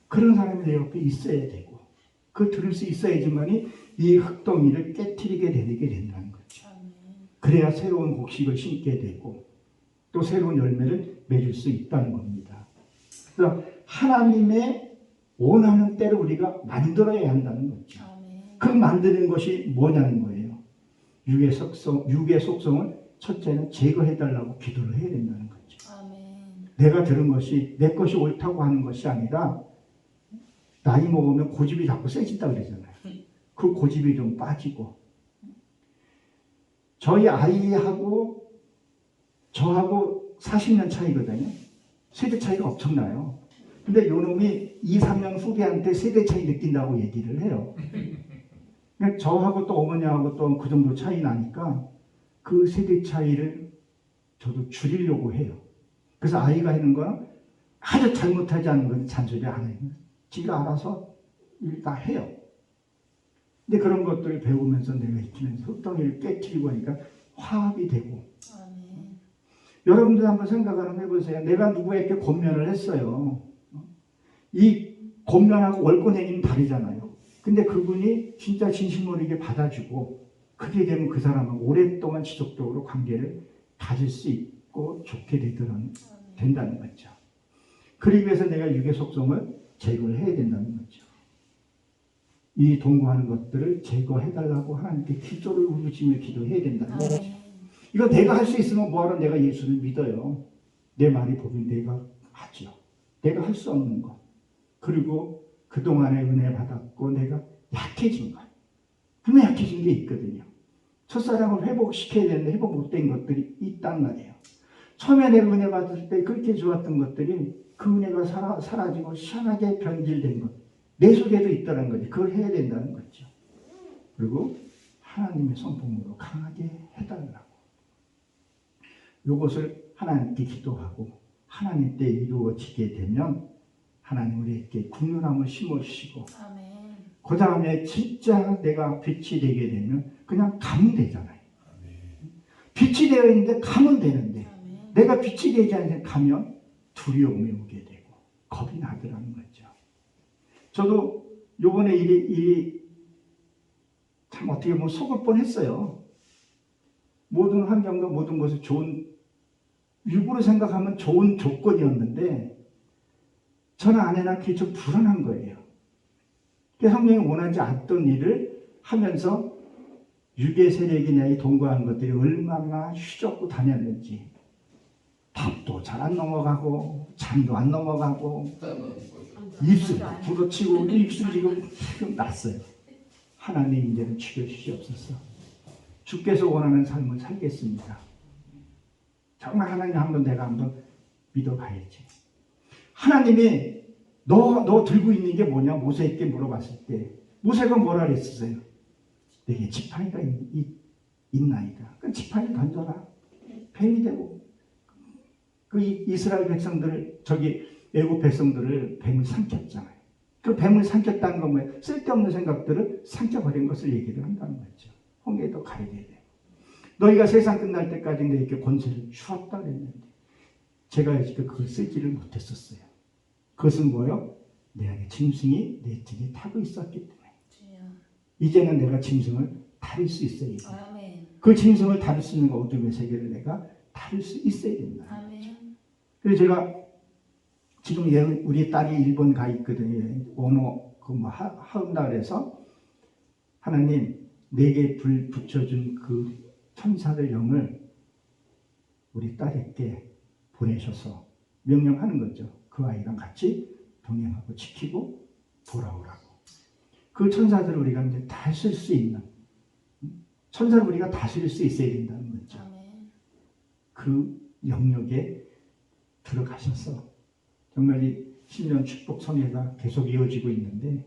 Speaker 1: 그런 사람이 내 옆에 있어야 되고 그걸 들을 수 있어야지만이 이 흙덩이를 깨트리게 되게 된다는 거죠. 그래야 새로운 곡식을 심게 되고 또 새로운 열매를 맺을 수 있다는 겁니다. 그래서 하나님의 원하는 때를 우리가 만들어야 한다는 거죠. 그 만드는 것이 뭐냐는 거예요. 육의 속성을 첫째는 제거해달라고 기도를 해야 된다는 거죠. 내가 들은 것이 내 것이 옳다고 하는 것이 아니라 나이 먹으면 고집이 자꾸 세진다 그러잖아요. 그 고집이 좀 빠지고, 저희 아이하고 저하고 40년 차이거든요. 세대 차이가 엄청나요. 근데 요놈이 2, 3년 후배한테 세대 차이 느낀다고 얘기를 해요. 그러니까 저하고 또 어머니하고 또 그 정도 차이 나니까 그 세대 차이를 저도 줄이려고 해요. 그래서 아이가 하는 건 아주 잘못하지 않은 건 잔소리 안 해요. 지가 알아서 일 다 해요. 근데 그런 것들을 배우면서 내가 익히면서 흙덩이를 깨트리고 하니까 화합이 되고. 여러분들 한번 생각을 한번 해보세요. 내가 누구에게 권면을 했어요. 이 권면하고 월권행위는 다르잖아요. 근데 그분이 진짜 진심 어리게 받아주고 그렇게 되면 그 사람은 오랫동안 지속적으로 관계를 가질 수 있고 좋게 된다는 거죠. 그러기 위해서 내가 육의 속성을 제거를 해야 된다는 거죠. 이 동거하는 것들을 제거해달라고 하나님께 기도를 울부짖며 기도해야 된다는 거죠.
Speaker 3: 아멘.
Speaker 1: 이거 내가 할 수 있으면 뭐하러 내가 예수를 믿어요. 내 말이 보면 내가 하죠. 내가 할 수 없는 것. 그리고 그동안에 은혜 받았고 내가 약해진 것. 분명 약해진 게 있거든요. 첫사랑을 회복시켜야 되는데 회복 못된 것들이 있단 말이에요. 처음에 내가 은혜 받을 때 그렇게 좋았던 것들이 그 은혜가 사라지고 희한하게 변질된 것. 내 속에도 있다는 거지. 그걸 해야 된다는 거죠. 그리고 하나님의 성품으로 강하게 해달라고. 이것을 하나님께 기도하고 하나님 때 이루어지게 되면 하나님 우리에게 국률함을 심어주시고
Speaker 3: 아멘.
Speaker 1: 그 다음에 진짜 내가 빛이 되게 되면 그냥 가면 되잖아요. 빛이 되어 있는데 가면 되는데
Speaker 3: 아멘.
Speaker 1: 내가 빛이 되지 않는 가면 두려움이 오게 되고 겁이 나더라는 거죠. 저도 요번에 일이 참 어떻게 보면 속을 뻔했어요. 모든 환경과 모든 것이 좋은, 일부러 생각하면 좋은 조건이었는데 저는 아내나 계속 불안한 거예요. 성령이 원하지 않던 일을 하면서 유괴 세력이 나의 동거한 것들이 얼마나 휘젓고 다녔는지 밥도 잘 안 넘어가고 잠도 안 넘어가고 입술 부러치고 입술 지금 났어요. 하나님 이제는 죽여주시옵소서. 주께서 원하는 삶을 살겠습니다. 정말 하나님 내가 한번 믿어봐야지. 하나님이 너 들고 있는 게 뭐냐? 모세에게 물어봤을 때 모세가 뭐라 그랬었어요? 내게 지팡이가 있나이다. 그 지팡이 던져라. 뱀이 되고 그 이스라엘 백성들을 애국 백성들을 뱀을 삼켰잖아요. 그 뱀을 삼켰다는 건 뭐예요? 쓸데없는 생각들을 삼켜버린 것을 얘기를 한다는 거죠. 홍해도 가리게 돼. 너희가 세상 끝날 때까지 너희에게 권세를 주었다 그랬는데 제가 지금 그걸 쓰지를 못했었어요. 그것은 뭐예요? 내 안에 짐승이 내 등에 타고 있었기 때문에 이제는 내가 짐승을 다룰 수 있어야 돼.
Speaker 3: 아멘.
Speaker 1: 그 짐승을 다룰 수 있는 어둠의 세계를 내가 다룰 수 있어야 된다.
Speaker 3: 아멘.
Speaker 1: 그래서 제가 지금 우리 딸이 일본 가 있거든요. 언어 하은다 그래서 하나님 내게 불 붙여준 그 천사들 영을 우리 딸에게 보내셔서 명령하는 거죠. 그 아이랑 같이 동행하고 지키고 돌아오라고. 그 천사들을 우리가 이제 다스릴 수 있는, 천사를 우리가 다스릴 수 있어야 된다는 거죠.
Speaker 3: 아멘.
Speaker 1: 그 영역에 들어가셔서 정말 이 신년 축복 성회가 계속 이어지고 있는데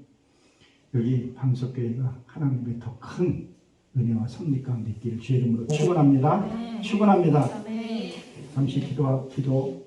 Speaker 1: 여기 방석교회가 하나님의 더 큰 은혜와 섭리 가운데 있기를 주의 이름으로 축원합니다. 축원합니다.
Speaker 3: 아멘.
Speaker 1: 잠시 기도